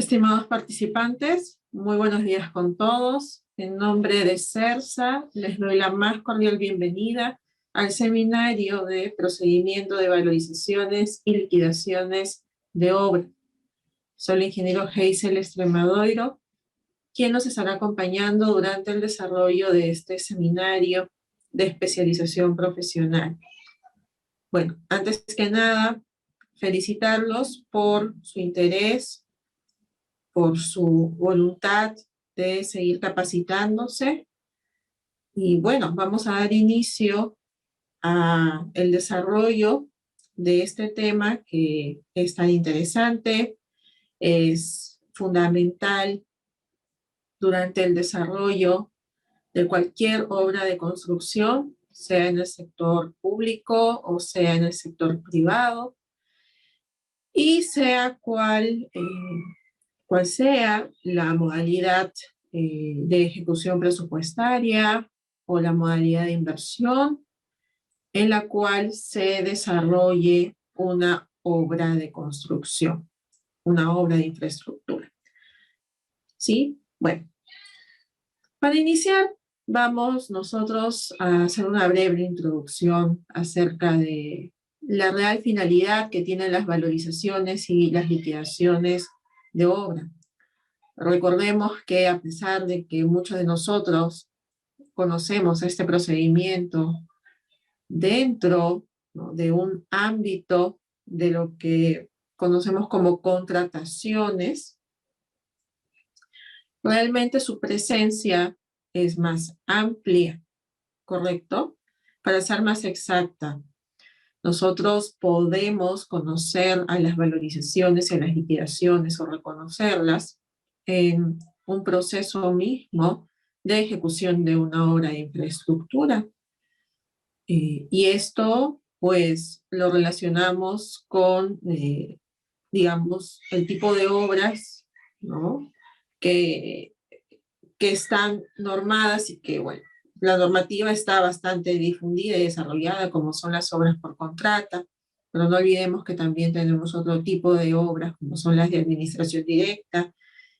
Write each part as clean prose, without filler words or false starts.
Estimados participantes, muy buenos días con todos. En nombre de CERSA, les doy la más cordial bienvenida al seminario de procedimiento de valorizaciones y liquidaciones de obra. Soy el ingeniero Geisel Extremadoiro, quien nos estará acompañando durante el desarrollo de este seminario de especialización profesional. Bueno, antes que nada, felicitarlos por su interés, por su voluntad de seguir capacitándose. Y bueno, vamos a dar inicio a el desarrollo de este tema que es tan interesante, es fundamental durante el desarrollo de cualquier obra de construcción, sea en el sector público o sea en el sector privado, y sea cual sea la modalidad de ejecución presupuestaria o la modalidad de inversión en la cual se desarrolle una obra de construcción, una obra de infraestructura. ¿Sí? Bueno, para iniciar, vamos nosotros a hacer una breve introducción acerca de la real finalidad que tienen las valorizaciones y las liquidaciones de obra. Recordemos que a pesar de que muchos de nosotros conocemos este procedimiento dentro, ¿no?, de un ámbito de lo que conocemos como contrataciones, realmente su presencia es más amplia, ¿correcto? Para ser más exacta, nosotros podemos conocer a las valorizaciones y a las liquidaciones o reconocerlas en un proceso mismo de ejecución de una obra de infraestructura. Y esto, pues, lo relacionamos con, digamos, el tipo de obras, ¿no?, que están normadas y que, bueno, la normativa está bastante difundida y desarrollada, como son las obras por contrata, pero no olvidemos que también tenemos otro tipo de obras, como son las de administración directa,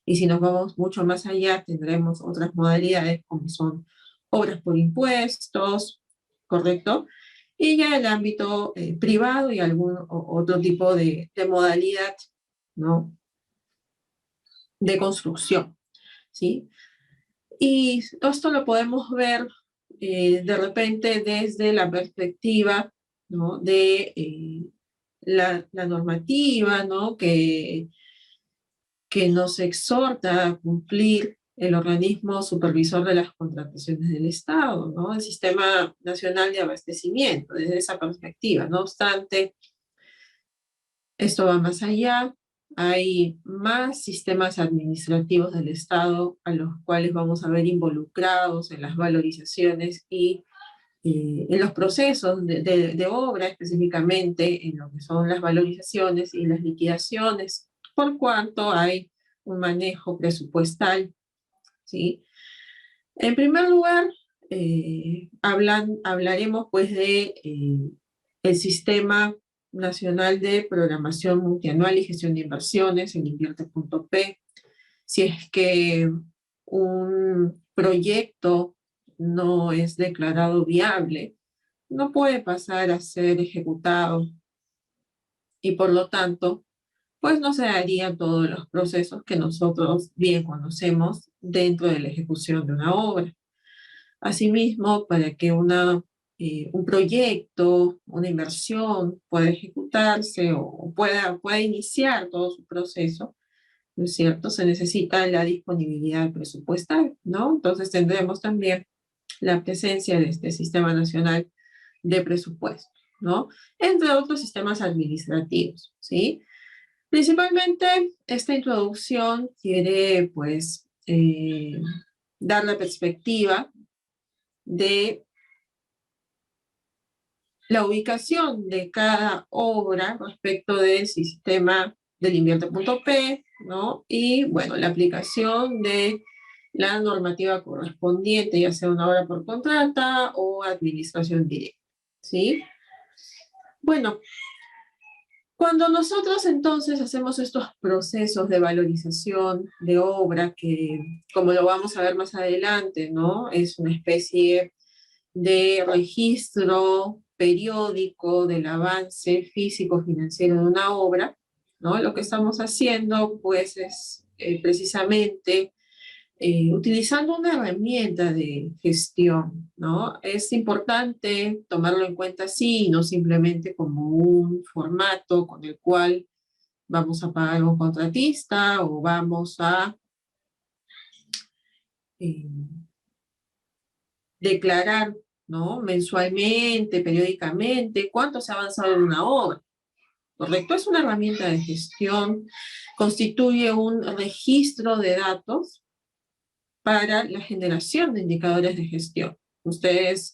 y si nos vamos mucho más allá, tendremos otras modalidades, como son obras por impuestos, ¿correcto? Y ya el ámbito privado y algún otro tipo de modalidad, ¿no?, de construcción, ¿sí? Y esto lo podemos ver de repente desde la perspectiva, ¿no?, de la normativa, ¿no?, que nos exhorta a cumplir el organismo supervisor de las contrataciones del Estado, ¿no?, el Sistema Nacional de Abastecimiento, desde esa perspectiva. No obstante, esto va más allá. Hay más sistemas administrativos del Estado a los cuales vamos a ver involucrados en las valorizaciones y en los procesos de obra, específicamente en lo que son las valorizaciones y las liquidaciones, por cuanto hay un manejo presupuestal, ¿sí? En primer lugar, hablaremos pues de el Sistema Nacional de Programación Multianual y Gestión de Inversiones, el Invierte.p. Si es que un proyecto no es declarado viable, no puede pasar a ser ejecutado y por lo tanto, pues no se darían todos los procesos que nosotros bien conocemos dentro de la ejecución de una obra. Asimismo, para que un proyecto, una inversión pueda ejecutarse o pueda iniciar todo su proceso, ¿no es cierto?, se necesita la disponibilidad presupuestal, ¿no? Entonces tendremos también la presencia de este Sistema Nacional de Presupuesto, ¿no?, entre otros sistemas administrativos, ¿sí? Principalmente, esta introducción quiere, pues, dar la perspectiva de la ubicación de cada obra respecto del sistema del Invierte.p, ¿no? Y, bueno, la aplicación de la normativa correspondiente, ya sea una obra por contrata o administración directa, ¿sí? Bueno, Cuando nosotros entonces hacemos estos procesos de valorización de obra, que como lo vamos a ver más adelante, ¿no? Es una especie de registro periódico del avance físico-financiero de una obra, ¿no? Lo que estamos haciendo, pues, es precisamente utilizando una herramienta de gestión, ¿no? Es importante tomarlo en cuenta así, no simplemente como un formato con el cual vamos a pagar a un contratista o vamos a eh, declarar, ¿no? Mensualmente, periódicamente, cuánto se ha avanzado en una obra. ¿Correcto? Es una herramienta de gestión, constituye un registro de datos para la generación de indicadores de gestión. Ustedes,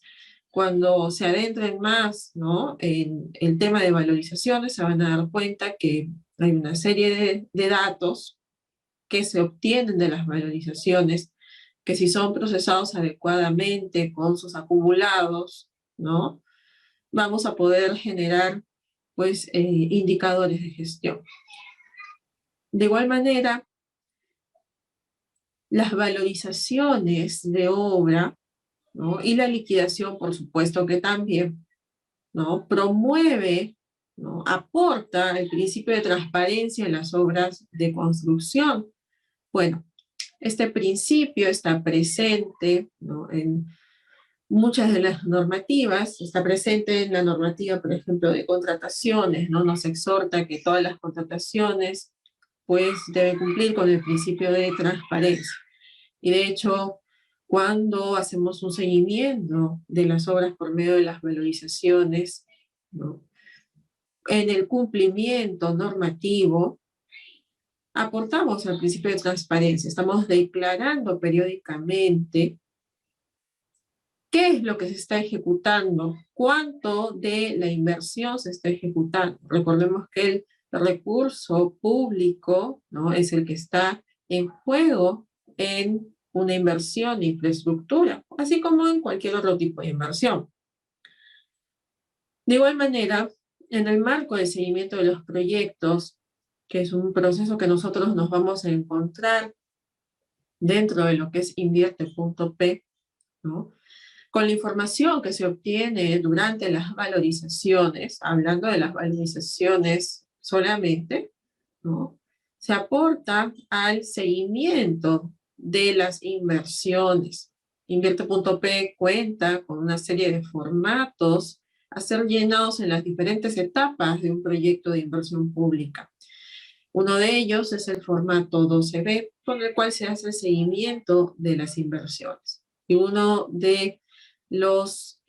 cuando se adentren más, ¿no?, en el tema de valorizaciones, se van a dar cuenta que hay una serie de datos que se obtienen de las valorizaciones, que si son procesados adecuadamente con sus acumulados, ¿no?, vamos a poder generar, pues, indicadores de gestión. De igual manera, las valorizaciones de obra, ¿no?, y la liquidación, por supuesto que también, ¿no?, promueve, ¿no?, aporta el principio de transparencia en las obras de construcción. Bueno, este principio está presente, ¿no?, en muchas de las normativas, está presente en la normativa, por ejemplo, de contrataciones, ¿no? Nos exhorta que todas las contrataciones, pues, deben cumplir con el principio de transparencia. Y de hecho, cuando hacemos un seguimiento de las obras por medio de las valorizaciones, ¿no?, en el cumplimiento normativo, aportamos al principio de transparencia. Estamos declarando periódicamente qué es lo que se está ejecutando, cuánto de la inversión se está ejecutando. Recordemos que el recurso público, ¿no?, es el que está en juego en una inversión de infraestructura, así como en cualquier otro tipo de inversión. De igual manera, en el marco del seguimiento de los proyectos, que es un proceso que nosotros nos vamos a encontrar dentro de lo que es invierte.p, ¿no?, con la información que se obtiene durante las valorizaciones, hablando de las valorizaciones solamente, ¿no?, se aporta al seguimiento de las inversiones. Invierte.p cuenta con una serie de formatos a ser llenados en las diferentes etapas de un proyecto de inversión pública. Uno de ellos es el formato 12B, con el cual se hace el seguimiento de las inversiones. Y uno de las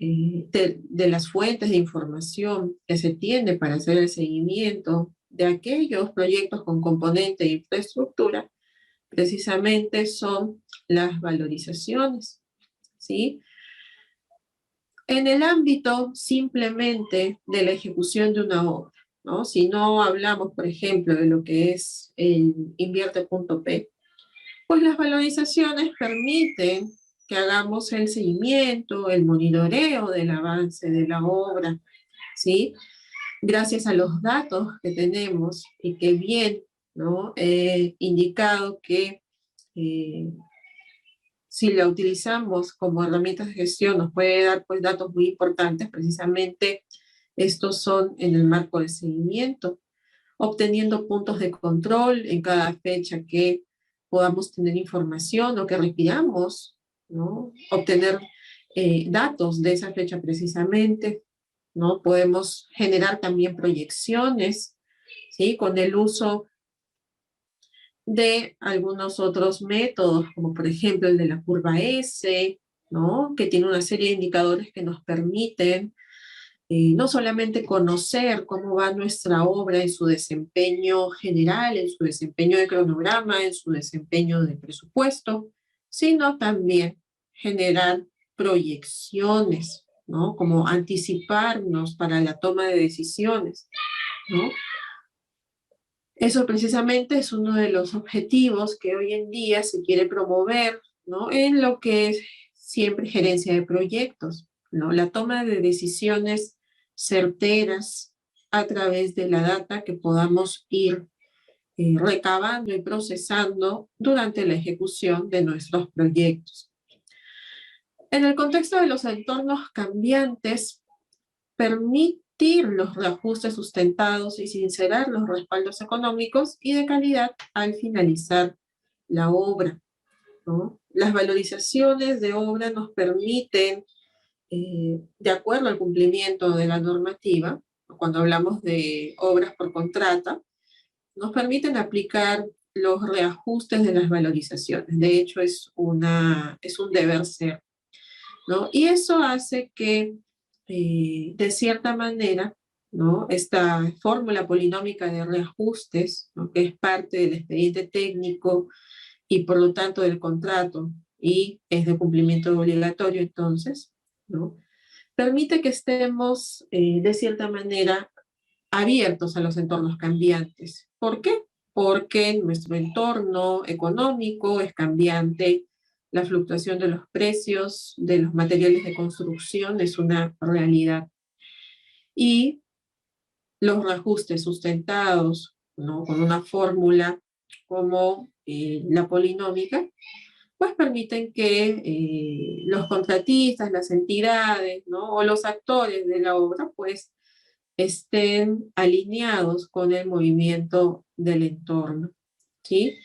fuentes de información que se tiene para hacer el seguimiento de aquellos proyectos con componente de infraestructura, precisamente son las valorizaciones, ¿sí? En el ámbito simplemente de la ejecución de una obra, ¿no? Si no hablamos, por ejemplo, de lo que es el invierte.p, pues las valorizaciones permiten que hagamos el seguimiento, el monitoreo del avance de la obra, ¿sí? Gracias a los datos que tenemos y que bien, ¿no?, he indicado que si la utilizamos como herramienta de gestión nos puede dar, pues, datos muy importantes. Precisamente estos son en el marco del seguimiento, obteniendo puntos de control en cada fecha que podamos tener información o que requiramos, ¿no?, obtener datos de esa fecha precisamente, ¿no? Podemos generar también proyecciones, ¿sí?, con el uso de algunos otros métodos, como por ejemplo el de la curva S, ¿no?, que tiene una serie de indicadores que nos permiten no solamente conocer cómo va nuestra obra en su desempeño general, en su desempeño de cronograma, en su desempeño de presupuesto, sino también generar proyecciones, ¿no?, como anticiparnos para la toma de decisiones, ¿no? Eso precisamente es uno de los objetivos que hoy en día se quiere promover, ¿no?, en lo que es siempre gerencia de proyectos, ¿no? La toma de decisiones certeras, a través de la data que podamos ir recabando y procesando durante la ejecución de nuestros proyectos. En el contexto de los entornos cambiantes, permitir los reajustes sustentados y sincerar los respaldos económicos y de calidad al finalizar la obra, ¿no? Las valorizaciones de obra nos permiten, de acuerdo al cumplimiento de la normativa, cuando hablamos de obras por contrata, nos permiten aplicar los reajustes de las valorizaciones. De hecho, es un deber ser, ¿no? Y eso hace que, de cierta manera, ¿no? Esta fórmula polinómica de reajustes, ¿no? Que es parte del expediente técnico y por lo tanto del contrato y es de cumplimiento obligatorio entonces, ¿no? Permite que estemos, de cierta manera, abiertos a los entornos cambiantes. ¿Por qué? Porque nuestro entorno económico es cambiante, la fluctuación de los precios de los materiales de construcción es una realidad. Y los reajustes sustentados, ¿no? Con una fórmula como la polinómica, pues permiten que los contratistas, las entidades, ¿no? O los actores de la obra, pues estén alineados con el movimiento del entorno, ¿sí?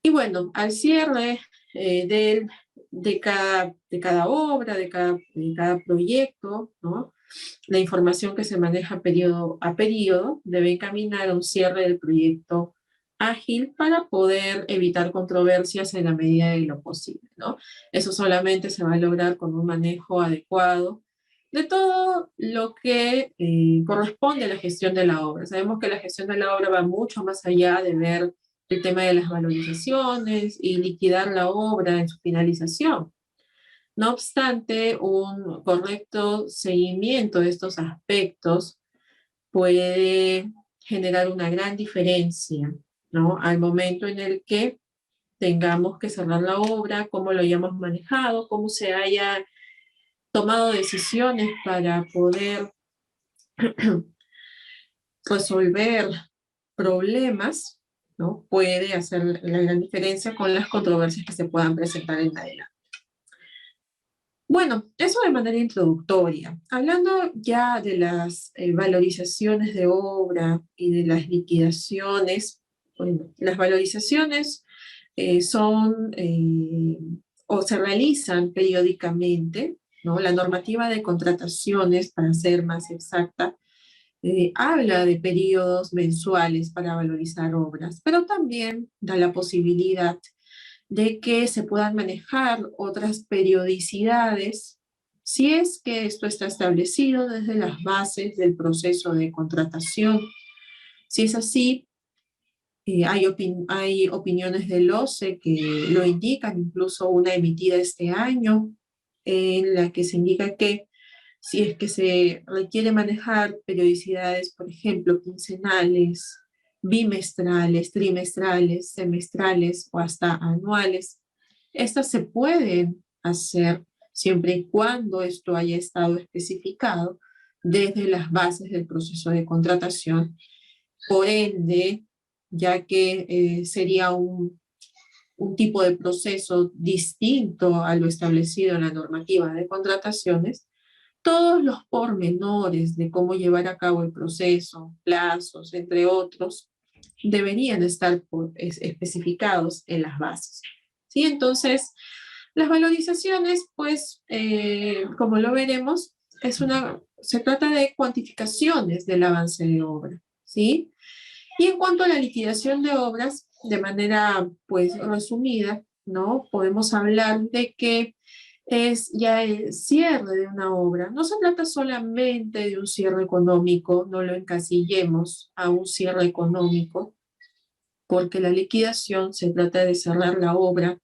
Y bueno, al cierre de cada obra, de cada proyecto, ¿no? La información que se maneja periodo a periodo debe encaminar a un cierre del proyecto ágil para poder evitar controversias en la medida de lo posible, ¿no? Eso solamente se va a lograr con un manejo adecuado de todo lo que corresponde a la gestión de la obra. Sabemos que la gestión de la obra va mucho más allá de ver el tema de las valorizaciones y liquidar la obra en su finalización. No obstante, un correcto seguimiento de estos aspectos puede generar una gran diferencia, ¿no? Al momento en el que tengamos que cerrar la obra, cómo lo hayamos manejado, cómo se haya tomado decisiones para poder resolver problemas, ¿no? Puede hacer la gran diferencia con las controversias que se puedan presentar en adelante. Bueno, eso de manera introductoria. Hablando ya de las valorizaciones de obra y de las liquidaciones, bueno, las valorizaciones son o se realizan periódicamente, ¿no? La normativa de contrataciones, para ser más exacta, habla de periodos mensuales para valorizar obras, pero también da la posibilidad de que se puedan manejar otras periodicidades si es que esto está establecido desde las bases del proceso de contratación. Si es así, hay opiniones del OCE que lo indican, incluso una emitida este año, en la que se indica que si es que se requiere manejar periodicidades, por ejemplo, quincenales, bimestrales, trimestrales, semestrales o hasta anuales, estas se pueden hacer siempre y cuando esto haya estado especificado desde las bases del proceso de contratación. Por ende, ya que sería un tipo de proceso distinto a lo establecido en la normativa de contrataciones, todos los pormenores de cómo llevar a cabo el proceso, plazos, entre otros, deberían estar especificados en las bases. ¿Sí? Entonces, las valorizaciones, pues, como lo veremos, se trata de cuantificaciones del avance de obra, ¿sí? Y en cuanto a la liquidación de obras, de manera, pues, resumida, ¿no? Podemos hablar de que es ya el cierre de una obra. No se trata solamente de un cierre económico, no lo encasillemos a un cierre económico, porque la liquidación se trata de cerrar la obra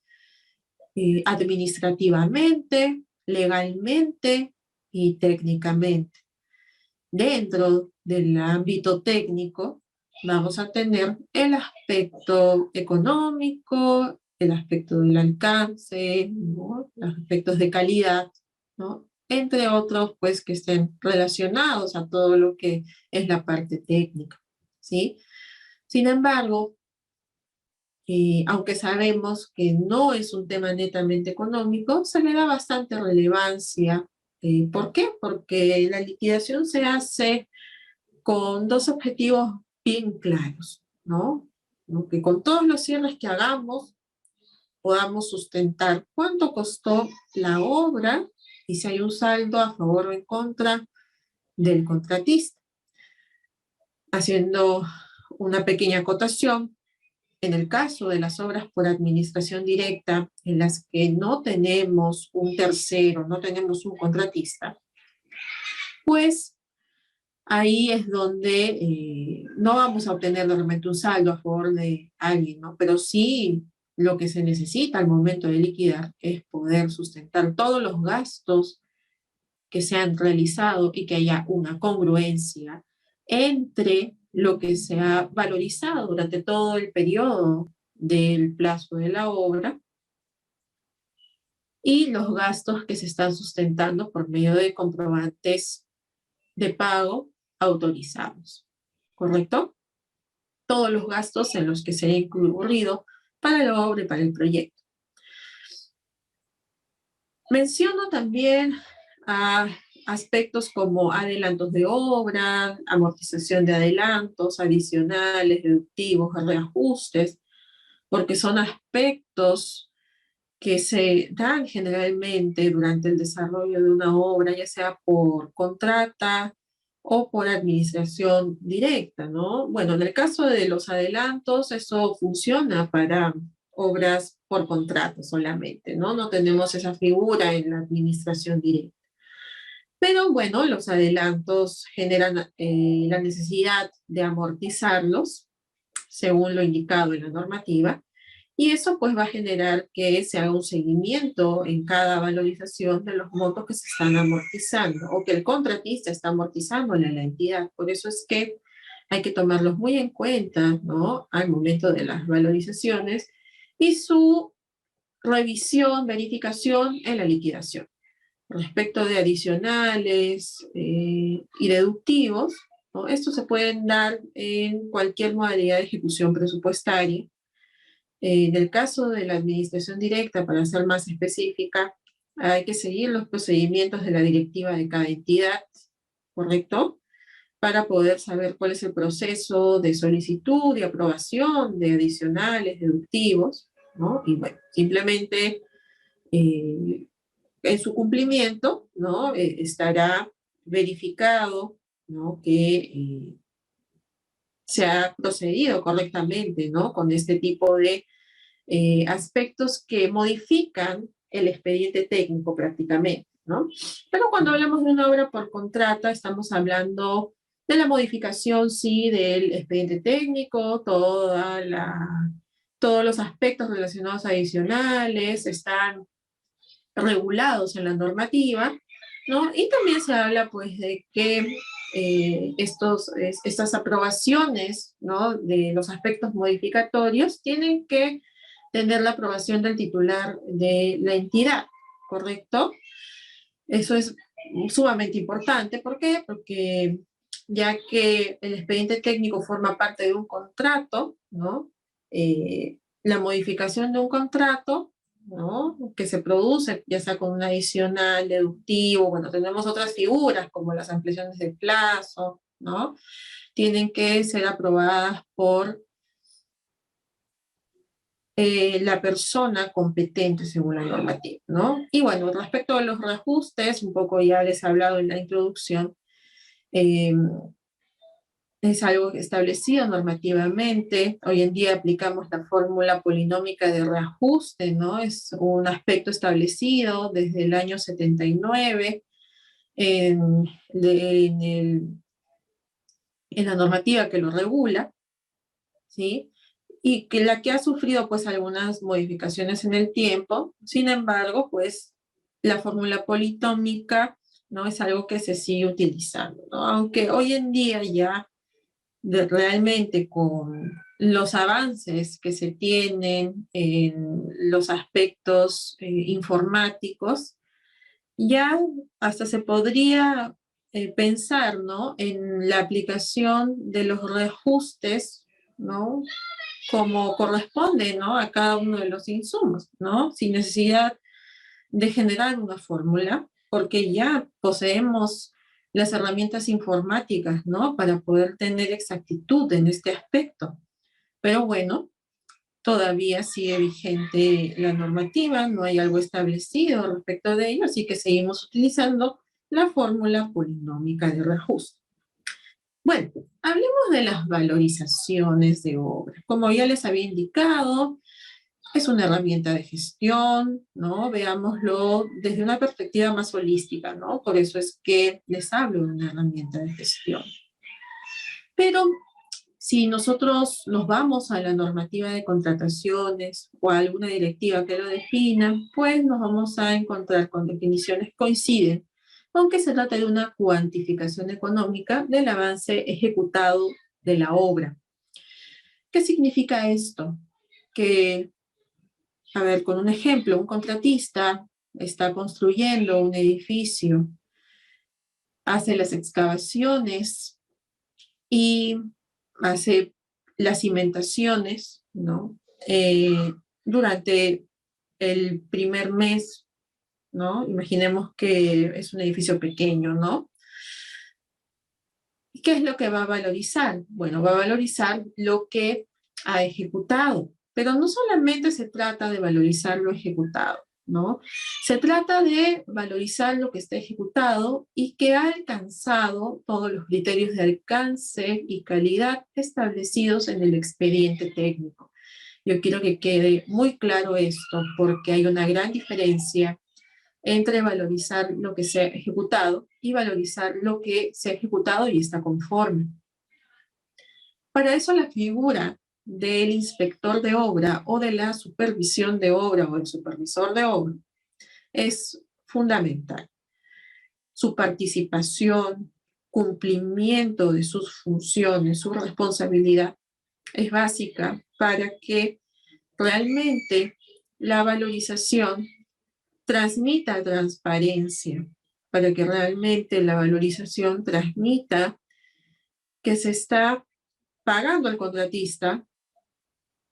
administrativamente, legalmente y técnicamente. Dentro del ámbito técnico, vamos a tener el aspecto económico, el aspecto del alcance, ¿no? Los aspectos de calidad, ¿no? entre otros, pues, que estén relacionados a todo lo que es la parte técnica, ¿sí? Sin embargo, aunque sabemos que no es un tema netamente económico, se le da bastante relevancia. ¿Por qué? Porque la liquidación se hace con dos objetivos bien claros, ¿no? ¿No? Que con todos los cierres que hagamos podamos sustentar cuánto costó la obra y si hay un saldo a favor o en contra del contratista. Haciendo una pequeña acotación, en el caso de las obras por administración directa, en las que no tenemos un tercero, no tenemos un contratista, pues ahí es donde no vamos a obtener de repente un saldo a favor de alguien, ¿no? Pero sí lo que se necesita al momento de liquidar es poder sustentar todos los gastos que se han realizado y que haya una congruencia entre lo que se ha valorizado durante todo el periodo del plazo de la obra y los gastos que se están sustentando por medio de comprobantes de pago autorizados, ¿correcto? Todos los gastos en los que se ha incurrido para la obra y para el proyecto. Menciono también aspectos como adelantos de obra, amortización de adelantos adicionales, deductivos, reajustes, porque son aspectos que se dan generalmente durante el desarrollo de una obra, ya sea por contrata o por administración directa, ¿no? Bueno, en el caso de los adelantos, eso funciona para obras por contrato solamente, ¿no? No tenemos esa figura en la administración directa. Pero bueno, los adelantos generan la necesidad de amortizarlos según lo indicado en la normativa, y eso pues va a generar que se haga un seguimiento en cada valorización de los montos que se están amortizando o que el contratista está amortizando a la entidad. Por eso es que hay que tomarlos muy en cuenta, ¿no? Al momento de las valorizaciones y su revisión, verificación en la liquidación. Respecto de adicionales y deductivos, ¿no? Estos se pueden dar en cualquier modalidad de ejecución presupuestaria. En el caso de la administración directa, para ser más específica, hay que seguir los procedimientos de la directiva de cada entidad, ¿correcto? Para poder saber cuál es el proceso de solicitud y aprobación de adicionales, deductivos, ¿no? Y bueno, simplemente en su cumplimiento, ¿no? Estará verificado, ¿no? Que se ha procedido correctamente, ¿no? Con este tipo de aspectos que modifican el expediente técnico prácticamente, ¿no? Pero cuando hablamos de una obra por contrata, estamos hablando de la modificación, sí, del expediente técnico, todos los aspectos relacionados adicionales están regulados en la normativa, ¿no? Y también se habla, pues, de que estas aprobaciones, ¿no? De los aspectos modificatorios tienen que tener la aprobación del titular de la entidad, ¿correcto? Eso es sumamente importante. ¿Por qué? Porque ya que el expediente técnico forma parte de un contrato, ¿no? La modificación de un contrato, ¿no? Que se produce, ya sea con un adicional, deductivo, bueno, tenemos otras figuras como las ampliaciones de plazo, ¿no? Tienen que ser aprobadas por la persona competente según la normativa, ¿no? Y bueno, respecto a los reajustes, un poco ya les he hablado en la introducción, eh, es algo establecido normativamente. Hoy en día aplicamos la fórmula polinómica de reajuste, ¿no? Es un aspecto establecido desde el año 79 en, en la normativa que lo regula, ¿sí? Y que la que ha sufrido pues algunas modificaciones en el tiempo. Sin embargo, pues la fórmula politómica, ¿no? Es algo que se sigue utilizando, ¿no? Aunque hoy en día ya realmente con los avances que se tienen en los aspectos informáticos, Ya hasta se podría pensar, ¿no?, en la aplicación de los reajustes, ¿no?, como corresponde, ¿no?, a cada uno de los insumos, ¿no?, sin necesidad de generar una fórmula, porque ya poseemos las herramientas informáticas, ¿no?, para poder tener exactitud en este aspecto. Pero bueno, todavía sigue vigente la normativa, no hay algo establecido respecto de ello, así que seguimos utilizando la fórmula polinómica de reajuste. Bueno, hablemos de las valorizaciones de obra. Como ya les había indicado, es una herramienta de gestión, ¿no? Veámoslo desde una perspectiva más holística, ¿no? Por eso es que les hablo de una herramienta de gestión. Pero si nosotros nos vamos a la normativa de contrataciones o a alguna directiva que lo defina, pues nos vamos a encontrar con definiciones que coinciden, aunque se trata de una cuantificación económica del avance ejecutado de la obra. ¿Qué significa esto? Que, a ver, con un ejemplo, un contratista está construyendo un edificio, hace las excavaciones y hace las cimentaciones, ¿no? Durante el primer mes, ¿no? Imaginemos que es un edificio pequeño, ¿no? ¿Qué es lo que va a valorizar? Bueno, va a valorizar lo que ha ejecutado, pero no solamente se trata de valorizar lo ejecutado, ¿no? Se trata de valorizar lo que está ejecutado y que ha alcanzado todos los criterios de alcance y calidad establecidos en el expediente técnico. Yo quiero que quede muy claro esto, porque hay una gran diferencia entre valorizar lo que se ha ejecutado y valorizar lo que se ha ejecutado y está conforme. Para eso la figura del inspector de obra o de la supervisión de obra o el supervisor de obra es fundamental. Su participación, cumplimiento de sus funciones, su responsabilidad es básica para que realmente la valorización transmita transparencia, para que realmente la valorización transmita que se está pagando al contratista,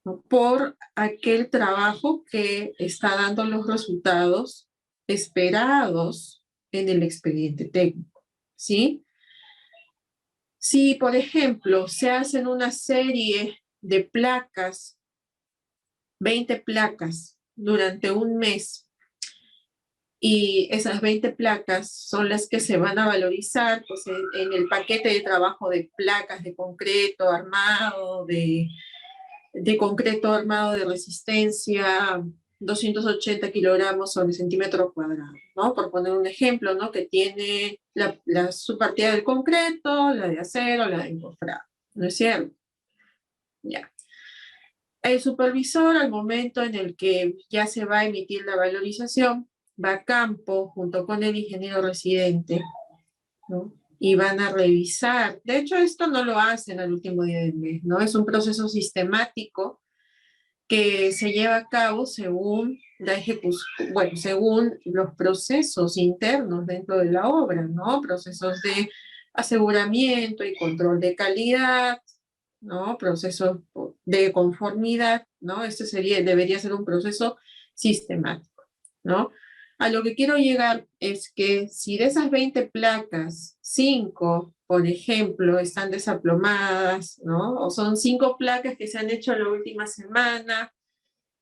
¿no?, por aquel trabajo que está dando los resultados esperados en el expediente técnico, ¿sí? Si, por ejemplo, se hacen una serie de placas, 20 placas durante un mes, y esas 20 placas son las que se van a valorizar pues, en el paquete de trabajo de placas de concreto armado, de concreto armado de resistencia 280 kilogramos sobre centímetro cuadrado, ¿no? Por poner un ejemplo, ¿no?, que tiene la subpartida del concreto, la de acero, la de encofrado, ¿no es cierto? Ya. El supervisor, al momento en el que ya se va a emitir la valorización, va a campo junto con el ingeniero residente, ¿no?, y van a revisar. De hecho, esto no lo hacen al último día del mes, ¿no? Es un proceso sistemático que se lleva a cabo según la ejecución, bueno, según los procesos internos dentro de la obra, ¿no? Procesos de aseguramiento y control de calidad, ¿no? Procesos de conformidad, ¿no? Este debería ser un proceso sistemático, ¿no? A lo que quiero llegar es que si de esas 20 placas, 5, por ejemplo, están desaplomadas, ¿no? O son 5 placas que se han hecho la última semana,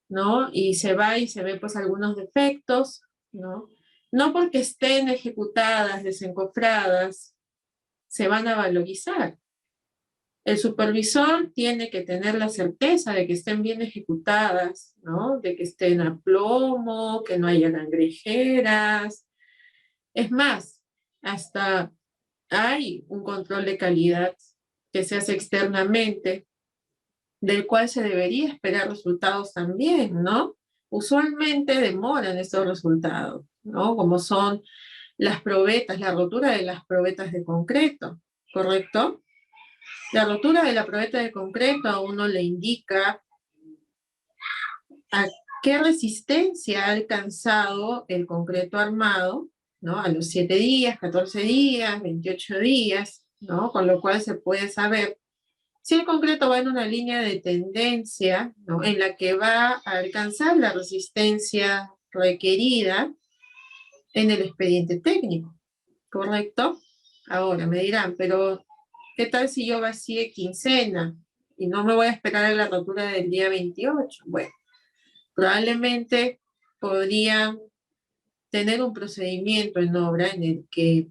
¿no? Y se va y se ven pues algunos defectos, ¿no? No porque estén ejecutadas, desencofradas, se van a valorizar. El supervisor tiene que tener la certeza de que estén bien ejecutadas, ¿no? De que estén a plomo, que no haya cangrejeras. Es más, hasta hay un control de calidad que se hace externamente, del cual se debería esperar resultados también, ¿no? Usualmente demoran estos resultados, ¿no? Como son las probetas, la rotura de las probetas de concreto, ¿correcto? La rotura de la probeta de concreto a uno le indica a qué resistencia ha alcanzado el concreto armado, ¿no? A los 7 días, 14 días, 28 días, ¿no? Con lo cual se puede saber si el concreto va en una línea de tendencia, ¿no? En la que va a alcanzar la resistencia requerida en el expediente técnico, ¿correcto? Ahora me dirán, pero ¿qué tal si yo vacié quincena y no me voy a esperar a la rotura del día 28? Bueno, probablemente podría tener un procedimiento en obra en el que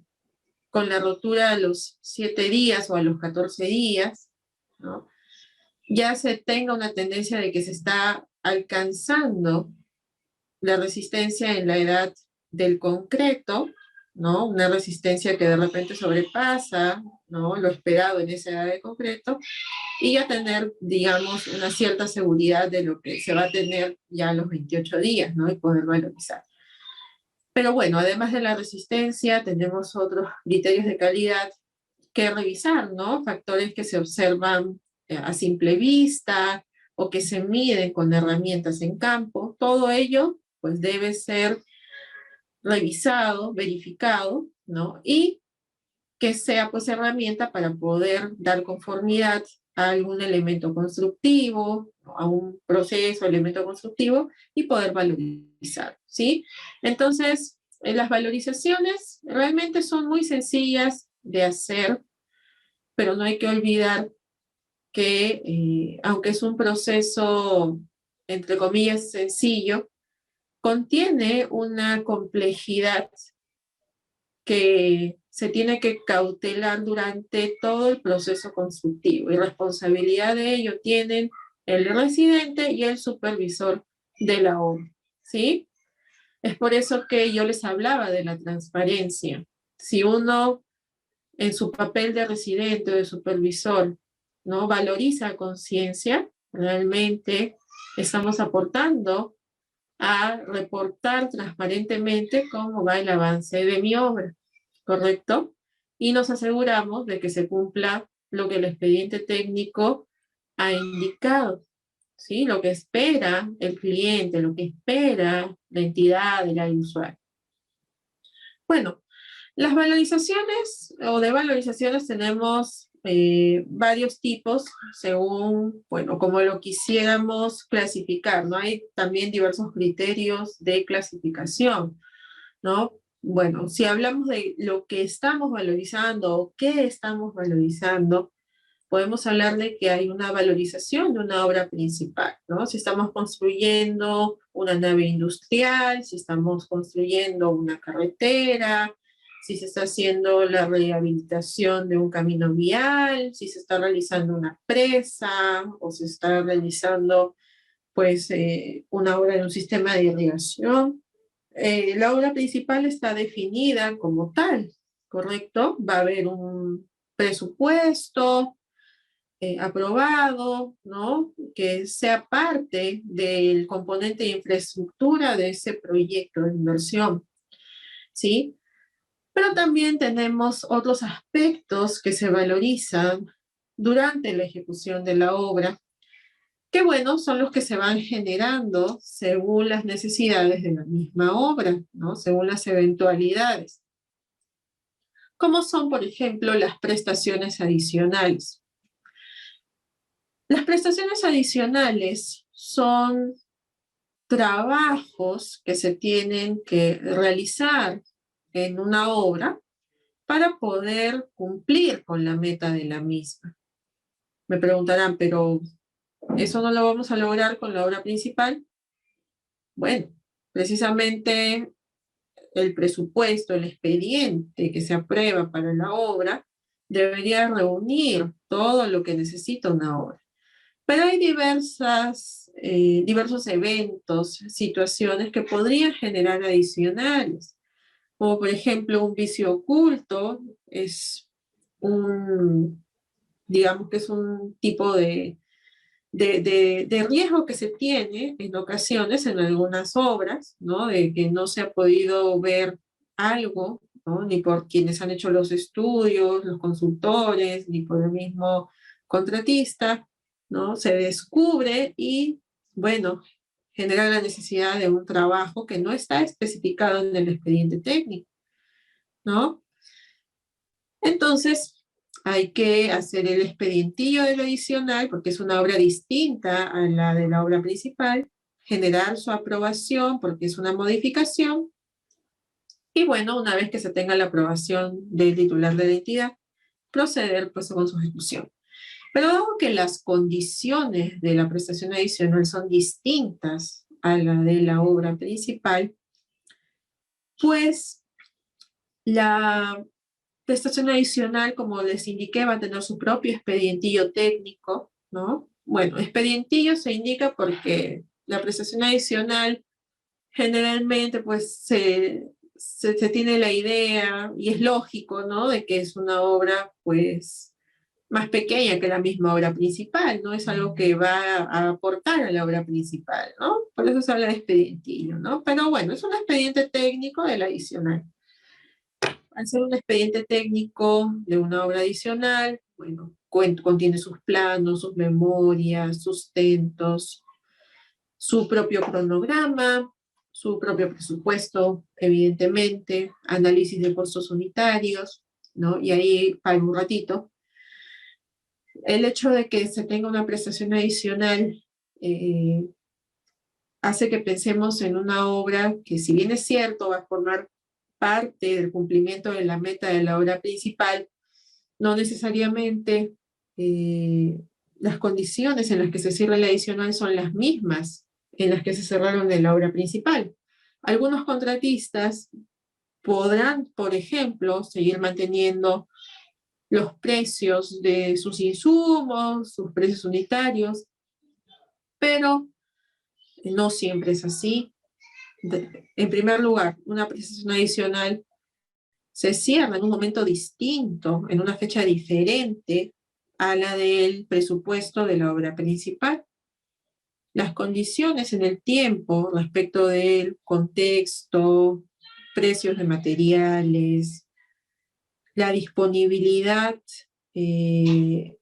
con la rotura a los 7 días o a los 14 días, ¿no? Ya se tenga una tendencia de que se está alcanzando la resistencia en la edad del concreto, ¿no? Una resistencia que de repente sobrepasa, ¿no? Lo esperado en esa edad de concreto, y ya tener, digamos, una cierta seguridad de lo que se va a tener ya a los 28 días, ¿no? Y poder valorizar. Pero bueno, además de la resistencia, tenemos otros criterios de calidad que revisar, ¿no? Factores que se observan a simple vista o que se miden con herramientas en campo. Todo ello, pues, debe ser revisado, verificado, ¿no? Y que sea, pues, herramienta para poder dar conformidad a algún elemento constructivo, a un proceso, elemento constructivo, y poder valorizar, ¿sí? Entonces, las valorizaciones realmente son muy sencillas de hacer, pero no hay que olvidar que, aunque es un proceso, entre comillas, sencillo, contiene una complejidad que se tiene que cautelar durante todo el proceso constructivo, y responsabilidad de ello tienen el residente y el supervisor de la obra, ¿sí? Es por eso que yo les hablaba de la transparencia. Si uno en su papel de residente o de supervisor, ¿no? Valoriza a conciencia, realmente estamos aportando a reportar transparentemente cómo va el avance de mi obra, ¿correcto? Y nos aseguramos de que se cumpla lo que el expediente técnico ha indicado, ¿sí? Lo que espera el cliente, lo que espera la entidad, el usuario. Bueno, las valorizaciones o de valorizaciones tenemos varios tipos según, bueno, como lo quisiéramos clasificar, ¿no? Hay también diversos criterios de clasificación, ¿no? Bueno, si hablamos de lo que estamos valorizando o qué estamos valorizando, podemos hablar de que hay una valorización de una obra principal, ¿no? Si estamos construyendo una nave industrial, si estamos construyendo una carretera, si se está haciendo la rehabilitación de un camino vial, si se está realizando una presa o se está realizando, pues, una obra en un sistema de irrigación. La obra principal está definida como tal, ¿correcto? Va a haber un presupuesto aprobado, ¿no? Que sea parte del componente de infraestructura de ese proyecto de inversión, ¿sí? Pero también tenemos otros aspectos que se valorizan durante la ejecución de la obra, que bueno, son los que se van generando según las necesidades de la misma obra, ¿no? Según las eventualidades. Como son, por ejemplo, las prestaciones adicionales. Las prestaciones adicionales son trabajos que se tienen que realizar en una obra para poder cumplir con la meta de la misma. Me preguntarán, pero ¿eso no lo vamos a lograr con la obra principal? Bueno, precisamente el presupuesto, el expediente que se aprueba para la obra, debería reunir todo lo que necesita una obra. Pero hay diversos eventos, situaciones que podrían generar adicionales, como por ejemplo un vicio oculto, es un, digamos que es un tipo de riesgo que se tiene en ocasiones en algunas obras, ¿no? De que no se ha podido ver algo, ¿no? Ni por quienes han hecho los estudios, los consultores, ni por el mismo contratista, ¿no? Se descubre y, bueno, genera la necesidad de un trabajo que no está especificado en el expediente técnico. ¿no? Entonces, hay que hacer el expedientillo de lo adicional, porque es una obra distinta a la de la obra principal, generar su aprobación, porque es una modificación, y bueno, una vez que se tenga la aprobación del titular de la entidad, proceder pues con su ejecución. Pero dado que las condiciones de la prestación adicional son distintas a la de la obra principal, pues la prestación adicional, como les indiqué, va a tener su propio expedientillo técnico, ¿no? Bueno, expedientillo se indica porque la prestación adicional generalmente pues se tiene la idea, y es lógico, ¿no? De que es una obra pues más pequeña que la misma obra principal, ¿no? Es algo que va a aportar a la obra principal, ¿no? Por eso se habla de expedientillo, ¿no? Pero bueno, es un expediente técnico del adicional. Al ser un expediente técnico de una obra adicional, bueno, contiene sus planos, sus memorias, sustentos, su propio cronograma, su propio presupuesto, evidentemente, análisis de costos unitarios, ¿no? Y ahí, para un ratito, el hecho de que se tenga una prestación adicional eh, hace que pensemos en una obra que, si bien es cierto, va a formar parte del cumplimiento de la meta de la obra principal, no necesariamente las condiciones en las que se cierra la adicional son las mismas en las que se cerraron en la obra principal. Algunos contratistas podrán, por ejemplo, seguir manteniendo los precios de sus insumos, sus precios unitarios, pero no siempre es así. En primer lugar, una prestación adicional se cierra en un momento distinto, en una fecha diferente a la del presupuesto de la obra principal. Las condiciones en el tiempo respecto del contexto, precios de materiales, la disponibilidad de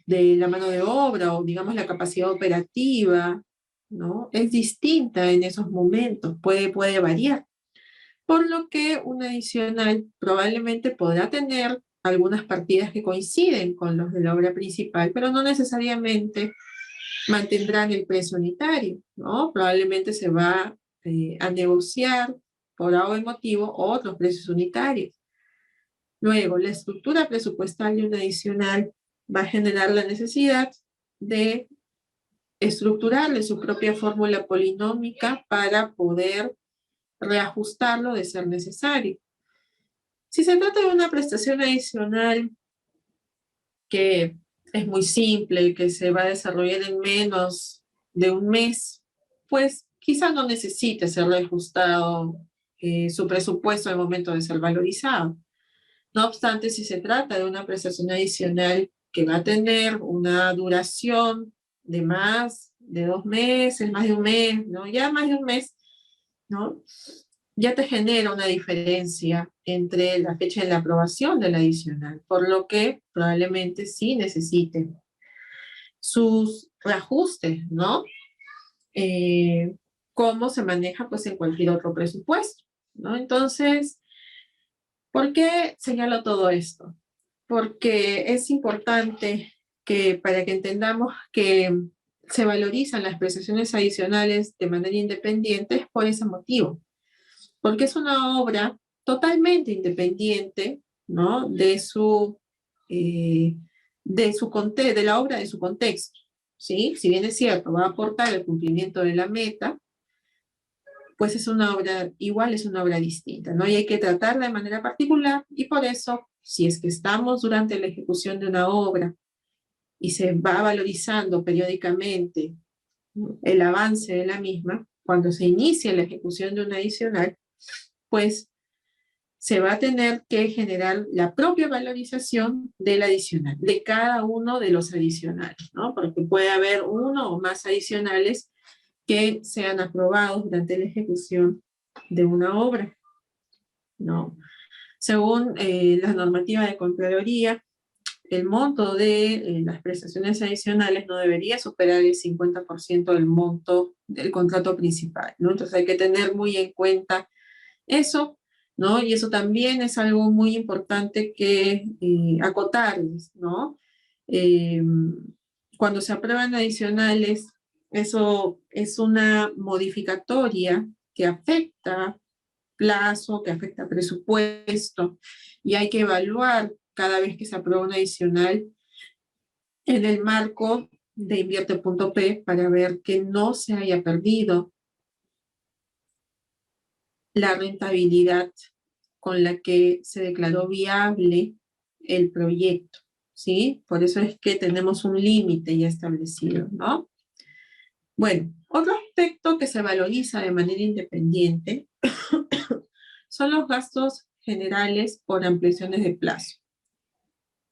la mano de obra, o digamos la capacidad operativa, ¿no? Es distinta en esos momentos, puede variar. Por lo que un adicional probablemente podrá tener algunas partidas que coinciden con los de la obra principal, pero no necesariamente mantendrán el precio unitario, ¿no? Probablemente se va a negociar por algún motivo otros precios unitarios. Luego, la estructura presupuestal de un adicional va a generar la necesidad de estructurarle su propia fórmula polinómica para poder reajustarlo de ser necesario. Si se trata de una prestación adicional que es muy simple, que se va a desarrollar en menos de un mes, pues quizá no necesite ser reajustado su presupuesto al momento de ser valorizado. No obstante, si se trata de una prestación adicional que va a tener una duración de más de 2 meses, más de un mes, ¿no? Ya más de un mes, ¿no? Ya te genera una diferencia entre la fecha de la aprobación del adicional, por lo que probablemente sí necesite sus reajustes, ¿no? Eh, Cómo se maneja pues en cualquier otro presupuesto, ¿no? Entonces, ¿por qué señalo todo esto? Porque es importante que, para que entendamos que se valorizan las prestaciones adicionales de manera independiente, es por ese motivo, porque es una obra totalmente independiente, ¿no? De la obra, de su contexto, ¿sí? Si bien es cierto, va a aportar el cumplimiento de la meta, pues es una obra, igual es una obra distinta, ¿no? Y hay que tratarla de manera particular, y por eso, si es que estamos durante la ejecución de una obra y se va valorizando periódicamente, ¿no?, el avance de la misma, cuando se inicia la ejecución de una adicional, pues se va a tener que generar la propia valorización del adicional, de cada uno de los adicionales, ¿no? Porque puede haber uno o más adicionales que sean aprobados durante la ejecución de una obra, ¿no? Según la normativa de Contraloría, el monto de las prestaciones adicionales no debería superar el 50% del monto del contrato principal, ¿no? Entonces hay que tener muy en cuenta eso, ¿no? Y eso también es algo muy importante que acotarles, ¿no? Eh, Cuando se aprueban adicionales, eso es una modificatoria que afecta plazo, que afecta presupuesto, y hay que evaluar cada vez que se aprueba un adicional en el marco de invierte.p para ver que no se haya perdido la rentabilidad con la que se declaró viable el proyecto, ¿sí? Por eso es que tenemos un límite ya establecido, ¿no? Bueno, otro aspecto que se valoriza de manera independiente son los gastos generales por ampliaciones de plazo,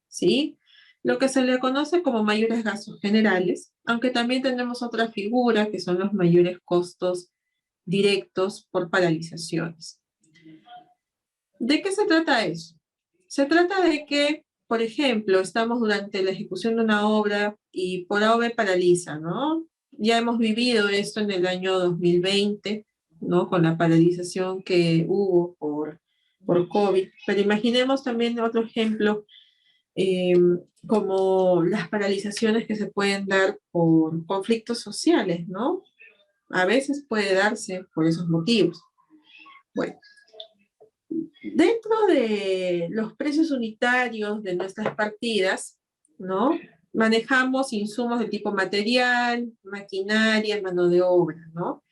¿sí? Lo que se le conoce como mayores gastos generales, aunque también tenemos otra figura que son los mayores costos directos por paralizaciones. ¿De qué se trata eso? Se trata de que, por ejemplo, estamos durante la ejecución de una obra y por obra paraliza, ¿no? Ya hemos vivido esto en el año 2020, ¿no? Con la paralización que hubo por COVID. Pero imaginemos también otro ejemplo, eh, como las paralizaciones que se pueden dar por conflictos sociales, ¿no? A veces puede darse por esos motivos. Bueno, dentro de los precios unitarios de nuestras partidas, ¿no? Manejamos insumos de tipo material, maquinaria, mano de obra, ¿no?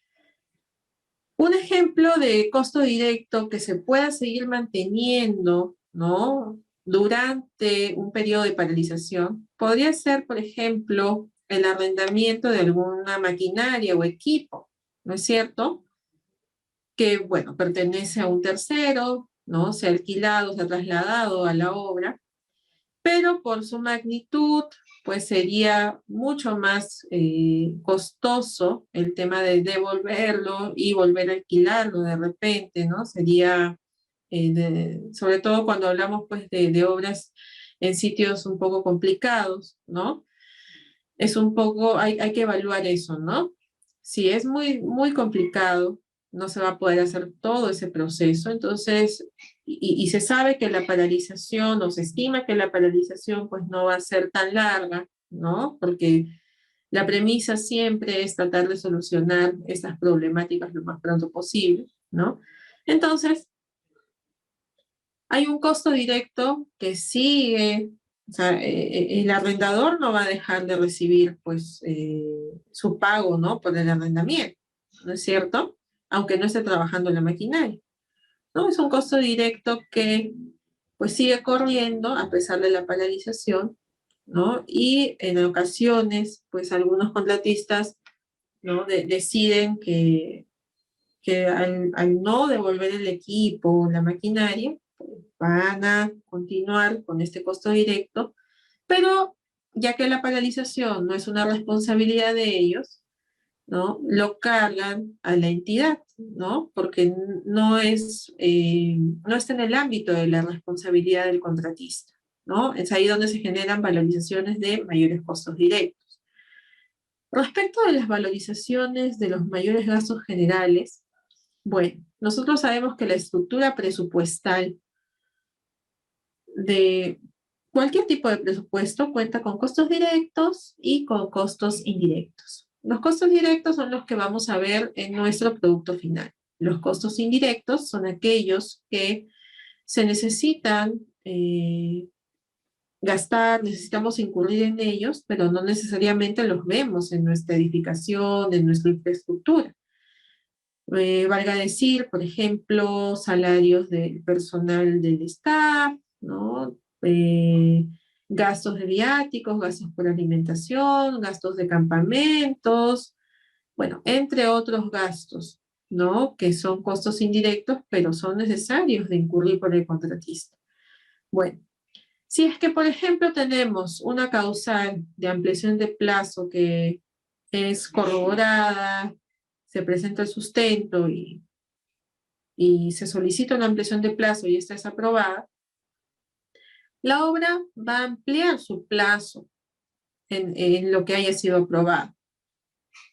Un ejemplo de costo directo que se pueda seguir manteniendo, ¿no? Durante un periodo de paralización podría ser, por ejemplo, el arrendamiento de alguna maquinaria o equipo, ¿no es cierto? Que, bueno, pertenece a un tercero, ¿no? Se ha alquilado, se ha trasladado a la obra, pero por su magnitud, pues sería mucho más costoso el tema de devolverlo y volver a alquilarlo de repente, ¿no? Sería, sobre todo cuando hablamos pues de obras en sitios un poco complicados, ¿no? Es un poco, hay que evaluar eso, ¿no? Si es muy complicado, no se va a poder hacer todo ese proceso, entonces, y se sabe que la paralización, o se estima que la paralización pues no va a ser tan larga, ¿no? Porque la premisa siempre es tratar de solucionar estas problemáticas lo más pronto posible, ¿no? Entonces, hay un costo directo que sigue, o sea, el arrendador no va a dejar de recibir, pues, su pago, ¿no? Por el arrendamiento, ¿no es cierto? Aunque no esté trabajando en la maquinaria, ¿no? Es un costo directo que, pues, sigue corriendo a pesar de la paralización, ¿no? Y en ocasiones, pues, algunos contratistas, ¿no? Deciden que al no devolver el equipo, la maquinaria, van a continuar con este costo directo, pero ya que la paralización no es una responsabilidad de ellos, ¿no? Lo cargan a la entidad, ¿no? Porque no está en el ámbito de la responsabilidad del contratista, ¿no? Es ahí donde se generan valorizaciones de mayores costos directos. Respecto de las valorizaciones de los mayores gastos generales, bueno, nosotros sabemos que la estructura presupuestal de cualquier tipo de presupuesto cuenta con costos directos y con costos indirectos. Los costos directos son los que vamos a ver en nuestro producto final. Los costos indirectos son aquellos que se necesitan gastar, necesitamos incurrir en ellos, pero no necesariamente los vemos en nuestra edificación, en nuestra infraestructura. Valga decir, por ejemplo, salarios del personal del staff, ¿no? Gastos de viáticos, gastos por alimentación, gastos de campamentos, bueno, entre otros gastos, ¿no? Que son costos indirectos, pero son necesarios de incurrir por el contratista. Bueno, si es que, por ejemplo, tenemos una causal de ampliación de plazo que es corroborada, se presenta el sustento y se solicita una ampliación de plazo y esta es aprobada, la obra va a ampliar su plazo en lo que haya sido aprobado.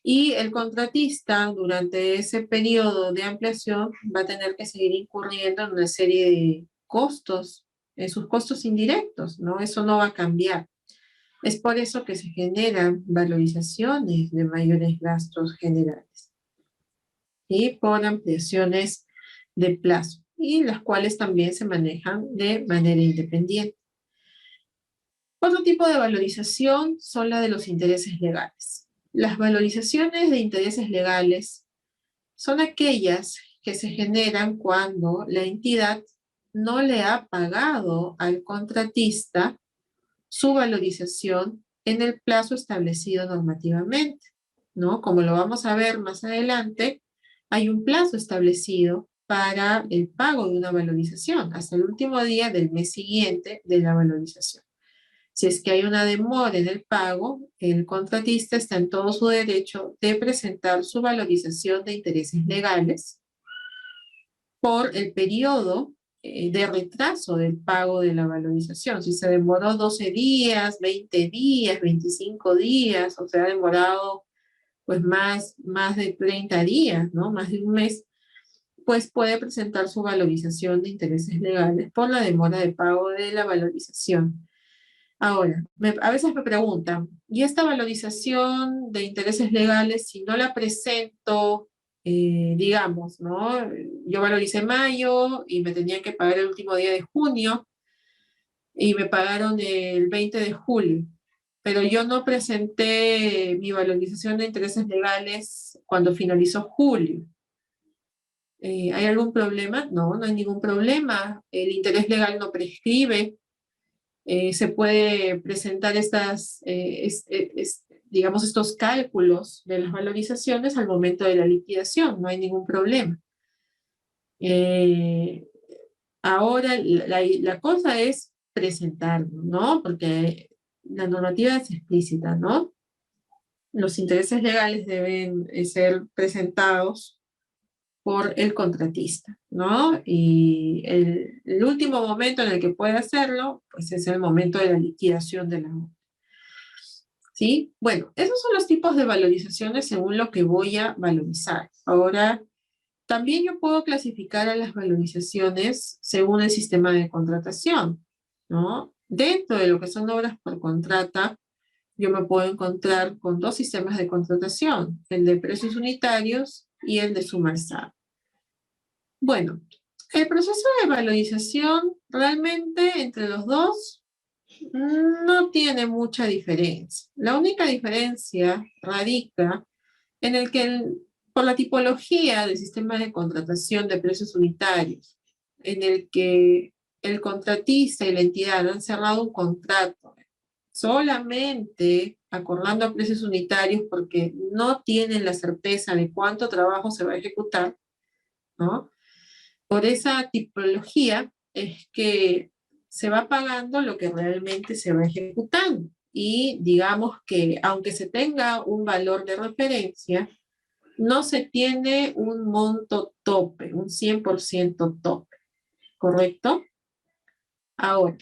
Y el contratista, durante ese periodo de ampliación, va a tener que seguir incurriendo en una serie de costos, en sus costos indirectos, ¿no? Eso no va a cambiar. Es por eso que se generan valorizaciones de mayores gastos generales y por ampliaciones de plazo, y las cuales también se manejan de manera independiente. Otro tipo de valorización son la de los intereses legales. Las valorizaciones de intereses legales son aquellas que se generan cuando la entidad no le ha pagado al contratista su valorización en el plazo establecido normativamente, ¿no? Como lo vamos a ver más adelante, hay un plazo establecido para el pago de una valorización hasta el último día del mes siguiente de la valorización. Si es que hay una demora en el pago, el contratista está en todo su derecho de presentar su valorización de intereses legales por el periodo de retraso del pago de la valorización. Si se demoró 12 días, 20 días, 25 días, o se ha demorado pues más de 30 días, ¿no? Más de un mes, pues puede presentar su valorización de intereses legales por la demora de pago de la valorización. Ahora, a veces me preguntan, ¿y esta valorización de intereses legales, si no la presento, digamos, ¿no? Yo valoricé mayo y me tenían que pagar el último día de junio y me pagaron el 20 de julio, pero yo no presenté mi valorización de intereses legales cuando finalizó julio. ¿Hay algún problema? No, no hay ningún problema. El interés legal no prescribe. Se puede presentar digamos, estos cálculos de las valorizaciones al momento de la liquidación, no hay ningún problema. Eh, Ahora, la cosa es presentarlo, ¿no? Porque la normativa es explícita, ¿no? Los intereses legales deben ser presentados por el contratista, ¿no? Y el último momento en el que puede hacerlo, pues es el momento de la liquidación de la obra. ¿Sí? Bueno, esos son los tipos de valorizaciones según lo que voy a valorizar. Ahora, también yo puedo clasificar a las valorizaciones según el sistema de contratación, ¿no? Dentro de lo que son obras por contrata, yo me puedo encontrar con dos sistemas de contratación, el de precios unitarios y el de suma alzada. Bueno, el proceso de valorización realmente entre los dos no tiene mucha diferencia. La única diferencia radica en el que por la tipología del sistema de contratación de precios unitarios, en el que el contratista y la entidad han cerrado un contrato solamente acordando precios unitarios porque no tienen la certeza de cuánto trabajo se va a ejecutar, ¿no? Por esa tipología es que se va pagando lo que realmente se va ejecutando. Y digamos que aunque se tenga un valor de referencia, no se tiene un monto tope, un 100% tope, ¿correcto? Ahora,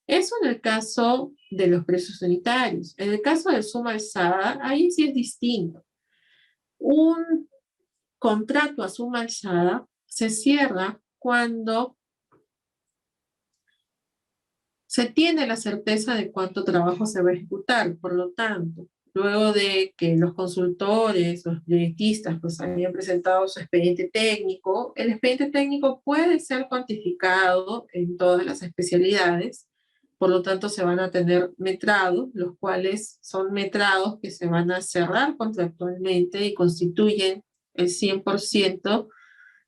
eso en el caso de los precios unitarios. En el caso de suma alzada, ahí sí es distinto. Un contrato a suma alzada se cierra cuando se tiene la certeza de cuánto trabajo se va a ejecutar. Por lo tanto, luego de que los consultores, los proyectistas, pues habían presentado su expediente técnico, el expediente técnico puede ser cuantificado en todas las especialidades. Por lo tanto, se van a tener metrados, los cuales son metrados que se van a cerrar contractualmente y constituyen el 100%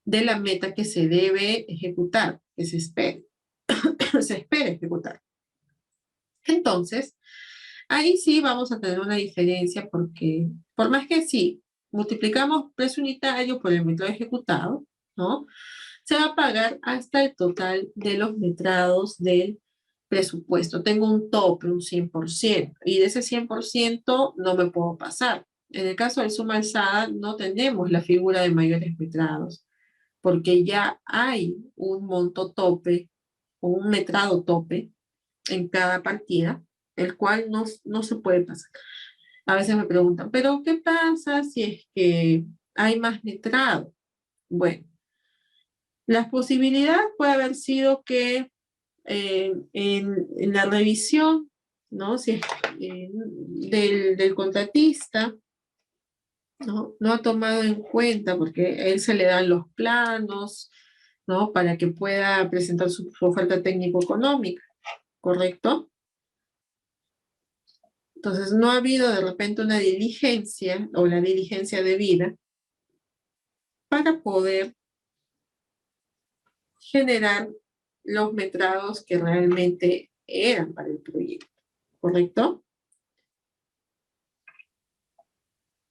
de la meta que se debe ejecutar, que se espera. Se espera ejecutar. Entonces, ahí sí vamos a tener una diferencia porque, por más que sí, multiplicamos precio unitario por el metrado ejecutado, ¿no? Se va a pagar hasta el total de los metrados del presupuesto. Tengo un tope, un 100%, y de ese 100% no me puedo pasar. En el caso del suma alzada no tenemos la figura de mayores metrados, porque ya hay un monto tope o un metrado tope en cada partida, el cual no se puede pasar. A veces me preguntan, ¿pero qué pasa si es que hay más metrado? Bueno, la posibilidad puede haber sido que en la revisión, ¿no? Si es, del contratista, ¿no? No ha tomado en cuenta, porque a él se le dan los planos, ¿no? Para que pueda presentar su oferta técnico-económica, ¿correcto? Entonces, no ha habido de repente una diligencia o la diligencia debida para poder generar los metrados que realmente eran para el proyecto, ¿correcto?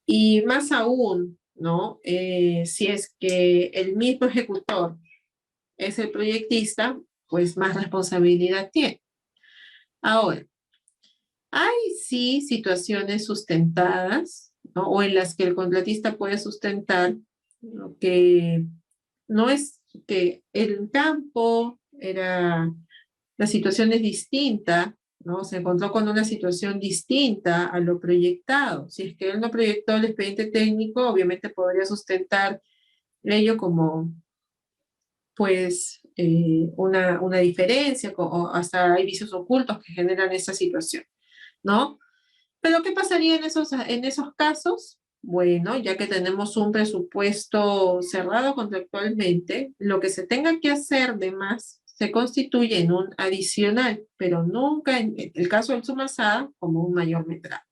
Y más aún, ¿no? Si es que el mismo ejecutor es el proyectista, pues más responsabilidad tiene. Ahora, hay sí situaciones sustentadas, ¿no? O en las que el contratista puede sustentar, ¿no? Que no es que el campo era, la situación es distinta, ¿no? Se encontró con una situación distinta a lo proyectado. Si es que él no proyectó el expediente técnico, obviamente podría sustentar ello como, pues, una diferencia, o hasta hay vicios ocultos que generan esa situación, ¿no? Pero ¿qué pasaría en esos casos? Bueno, ya que tenemos un presupuesto cerrado contractualmente, lo que se tenga que hacer de más se constituye en un adicional, pero nunca en el caso del Sumasada como un mayor metrado.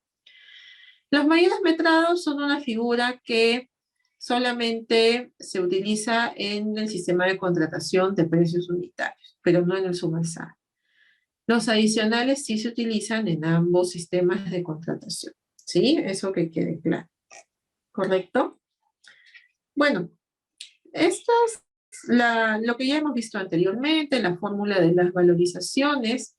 Los mayores metrados son una figura que solamente se utiliza en el sistema de contratación de precios unitarios, pero no en el Sumasada. Los adicionales sí se utilizan en ambos sistemas de contratación. ¿Sí? Eso que quede claro. ¿Correcto? Bueno, esto es lo que ya hemos visto anteriormente, la fórmula de las valorizaciones,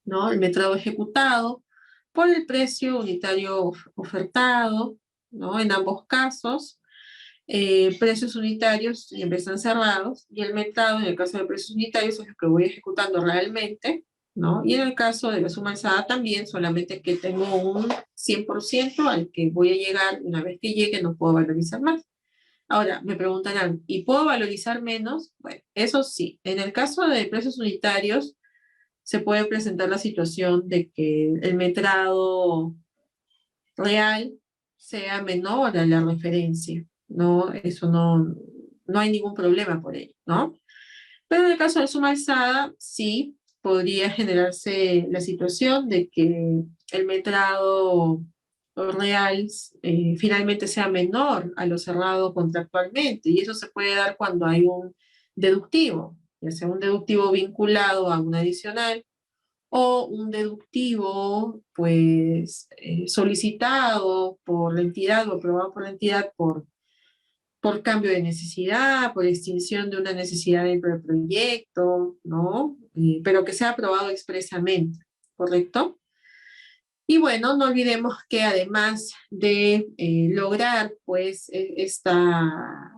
¿no? El metrado ejecutado por el precio unitario ofertado, ¿no? En ambos casos, precios unitarios siempre están cerrados, y el metrado, en el caso de precios unitarios, es lo que voy ejecutando realmente, ¿no? Y en el caso de la suma alzada también, solamente que tengo un 100% al que voy a llegar. Una vez que llegue no puedo valorizar más. Ahora, me preguntarán, ¿y puedo valorizar menos? Bueno, eso sí, en el caso de precios unitarios, se puede presentar la situación de que el metrado real sea menor a la referencia, ¿no? Eso no hay ningún problema por ello, ¿no? Pero en el caso de suma alzada, sí podría generarse la situación de que el metrado real finalmente sea menor a lo cerrado contractualmente, y eso se puede dar cuando hay un deductivo, ya sea un deductivo vinculado a un adicional, o un deductivo pues solicitado por la entidad o aprobado por la entidad por cambio de necesidad, por extinción de una necesidad dentro del proyecto, ¿no? Pero que sea aprobado expresamente, ¿correcto? Y bueno, no olvidemos que además de lograr pues esta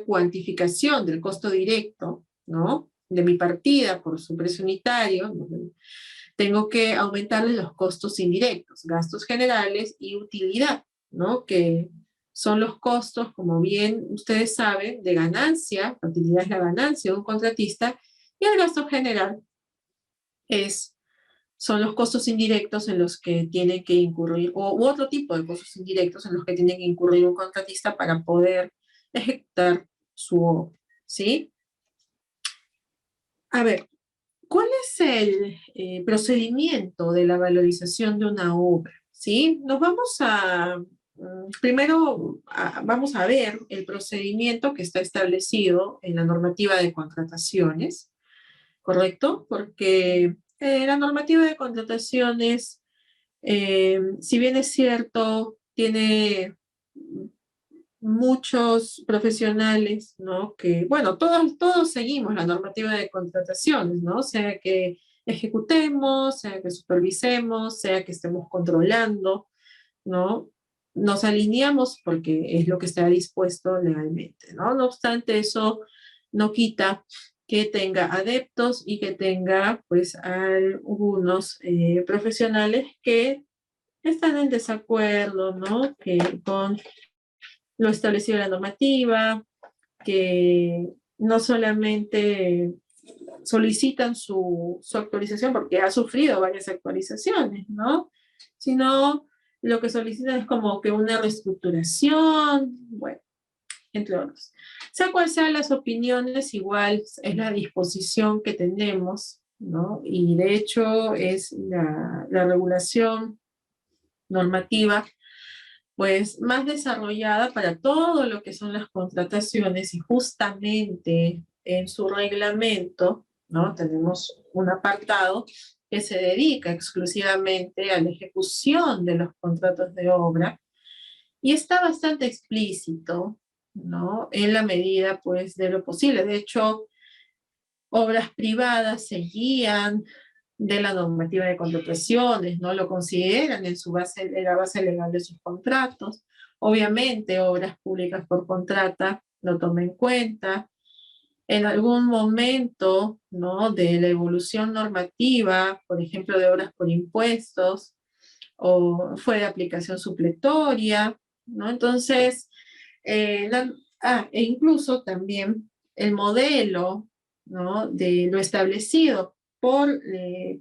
cuantificación del costo directo, ¿no? De mi partida por su precio unitario, ¿no? Tengo que aumentarle los costos indirectos, gastos generales y utilidad, ¿no? Que son los costos, como bien ustedes saben, de ganancia. La utilidad es la ganancia de un contratista, y el gasto general son los costos indirectos en los que tiene que incurrir, u otro tipo de costos indirectos en los que tiene que incurrir un contratista para poder ejecutar su obra, ¿sí? A ver, ¿cuál es el procedimiento de la valorización de una obra? ¿Sí? Nos vamos primero vamos a ver el procedimiento que está establecido en la normativa de contrataciones, ¿correcto? Porque la normativa de contrataciones, si bien es cierto, tiene muchos profesionales, ¿no? Que, bueno, todos seguimos la normativa de contrataciones, ¿no? Sea que ejecutemos, sea que supervisemos, sea que estemos controlando, ¿no? Nos alineamos porque es lo que está dispuesto legalmente, ¿no? No obstante, eso no quita que tenga adeptos y que tenga, pues, algunos profesionales que están en desacuerdo, ¿no? Con lo establecido en la normativa, que no solamente solicitan su actualización porque ha sufrido varias actualizaciones, ¿no? Sino lo que solicitan es como que una reestructuración, bueno, entre otros. Sea cual sean las opiniones, igual es la disposición que tenemos, ¿no? Y de hecho es la regulación normativa pues más desarrollada para todo lo que son las contrataciones y justamente en su reglamento, ¿no? Tenemos un apartado que se dedica exclusivamente a la ejecución de los contratos de obra y está bastante explícito, ¿no? En la medida, pues, de lo posible. De hecho, obras privadas se guían de la normativa de contrataciones, ¿no? Lo consideran en su base, en la base legal de sus contratos. Obviamente, obras públicas por contrata lo toma en cuenta. En algún momento, ¿no? De la evolución normativa, por ejemplo, de obras por impuestos, o fue de aplicación supletoria, ¿no? Entonces, e incluso también el modelo, ¿no? De lo establecido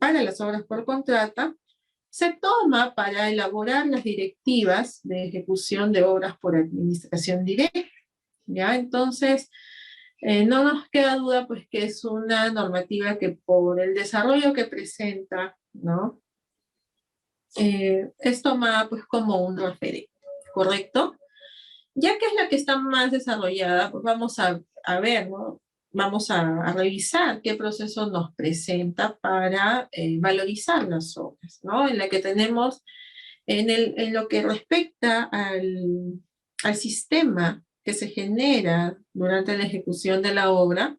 para las obras por contrata se toma para elaborar las directivas de ejecución de obras por administración directa, ¿ya? Entonces, no nos queda duda pues que es una normativa que por el desarrollo que presenta, ¿no? Es tomada pues como un referente, ¿correcto? Ya que es la que está más desarrollada, pues vamos a ver, ¿no? Vamos a revisar qué proceso nos presenta para valorizar las obras, ¿no? En la que tenemos, en lo que respecta al sistema que se genera durante la ejecución de la obra,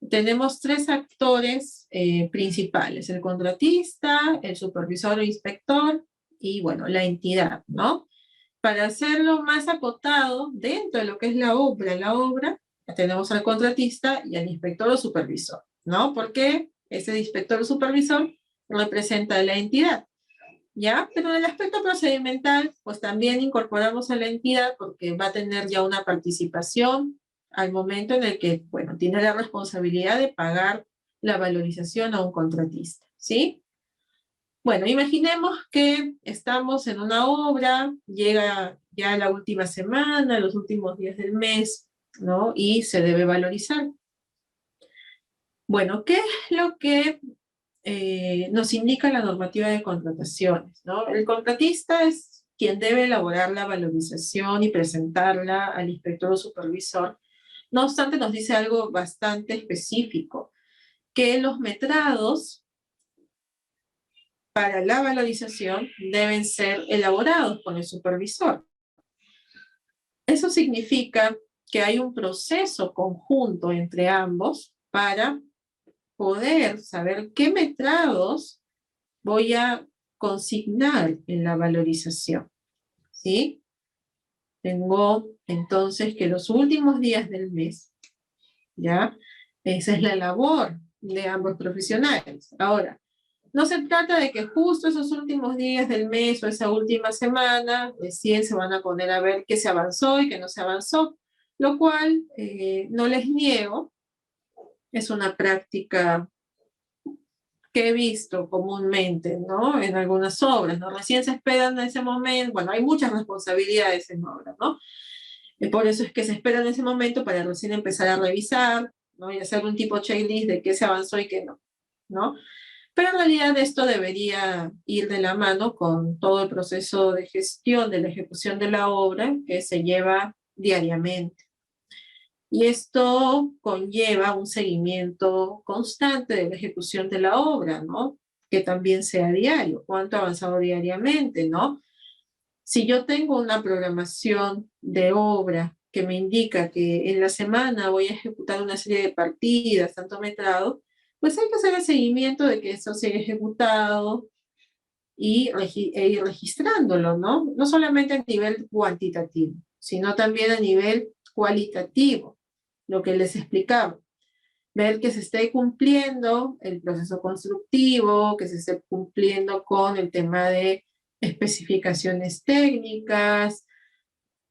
tenemos tres actores principales: el contratista, el supervisor o inspector y, bueno, la entidad, ¿no? Para hacerlo más acotado dentro de lo que es la obra, tenemos al contratista y al inspector o supervisor, ¿no? Porque ese inspector o supervisor representa a la entidad, ¿ya? Pero en el aspecto procedimental, pues también incorporamos a la entidad porque va a tener ya una participación al momento en el que, bueno, tiene la responsabilidad de pagar la valorización a un contratista, ¿sí? Bueno, imaginemos que estamos en una obra, llega ya la última semana, los últimos días del mes, ¿no? Y se debe valorizar. Bueno, ¿qué es lo que nos indica la normativa de contrataciones, ¿no? El contratista es quien debe elaborar la valorización y presentarla al inspector o supervisor. No obstante, nos dice algo bastante específico, que los metrados para la valorización deben ser elaborados por el supervisor. Eso significa que hay un proceso conjunto entre ambos para poder saber qué metrados voy a consignar en la valorización, ¿sí? Tengo entonces que los últimos días del mes, ¿ya? Esa es la labor de ambos profesionales. Ahora, no se trata de que justo esos últimos días del mes o esa última semana recién se van a poner a ver qué se avanzó y qué no se avanzó, lo cual no les niego, es una práctica que he visto comúnmente, ¿no? En algunas obras, ¿no? Recién se esperan en ese momento, bueno, hay muchas responsabilidades en obra, ¿no? Y por eso es que se espera en ese momento para recién empezar a revisar, ¿no? Y hacer un tipo checklist de qué se avanzó y qué no, ¿no? Pero en realidad esto debería ir de la mano con todo el proceso de gestión de la ejecución de la obra que se lleva diariamente. Y esto conlleva un seguimiento constante de la ejecución de la obra, ¿no? Que también sea diario, cuánto ha avanzado diariamente, ¿no? Si yo tengo una programación de obra que me indica que en la semana voy a ejecutar una serie de partidas, tanto metrado, pues hay que hacer el seguimiento de que eso se haya ejecutado e ir registrándolo, ¿no? No solamente a nivel cuantitativo, sino también a nivel cualitativo, lo que les explicaba. Ver que se esté cumpliendo el proceso constructivo, que se esté cumpliendo con el tema de especificaciones técnicas,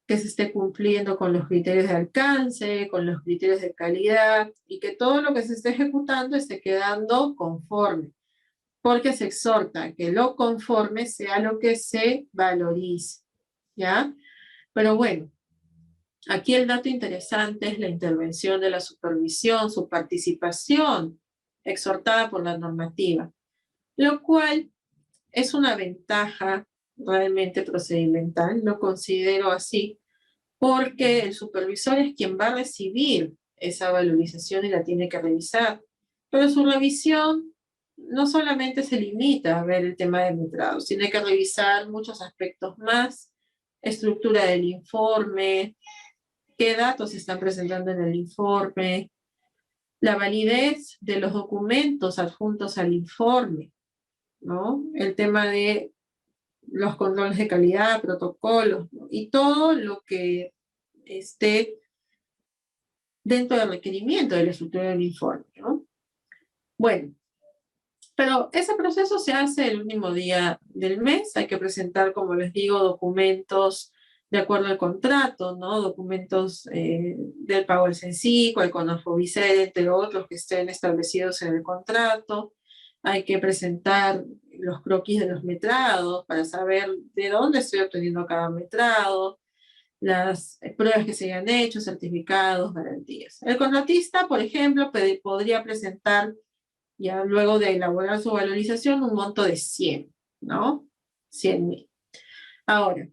que se esté cumpliendo con los criterios de alcance, con los criterios de calidad, y que todo lo que se esté ejecutando esté quedando conforme, porque se exhorta que lo conforme sea lo que se valorice, ¿ya? Pero bueno, aquí el dato interesante es la intervención de la supervisión, su participación exhortada por la normativa, lo cual es una ventaja realmente procedimental, lo considero así, porque el supervisor es quien va a recibir esa valorización y la tiene que revisar. Pero su revisión no solamente se limita a ver el tema de metrados, tiene que revisar muchos aspectos más, estructura del informe, qué datos se están presentando en el informe, la validez de los documentos adjuntos al informe, ¿no? El tema de los controles de calidad, protocolos, ¿no? Y todo lo que esté dentro del requerimiento de la estructura del informe, ¿no? Bueno, pero ese proceso se hace el último día del mes, hay que presentar, como les digo, documentos de acuerdo al contrato, ¿no? Documentos del pago del CENCICO, el CONAFOBICER, entre otros que estén establecidos en el contrato. Hay que presentar los croquis de los metrados para saber de dónde estoy obteniendo cada metrado, las pruebas que se hayan hecho, certificados, garantías. El contratista, por ejemplo, podría presentar, ya luego de elaborar su valorización, un monto de 100, ¿no? 100.000. Ahora,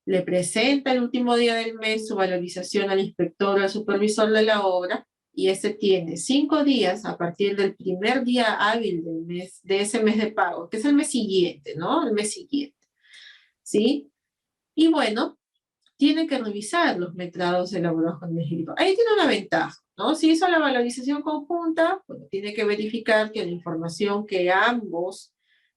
le presenta el último día del mes su valorización al inspector o al supervisor de la obra, y ese tiene 5 días a partir del primer día hábil del mes, de ese mes de pago, que es el mes siguiente, ¿no? El mes siguiente, ¿sí? Y bueno, tiene que revisar los metrados elaborados con el ejemplo. Ahí tiene una ventaja, ¿no? Si hizo la valorización conjunta, bueno, tiene que verificar que la información que ambos,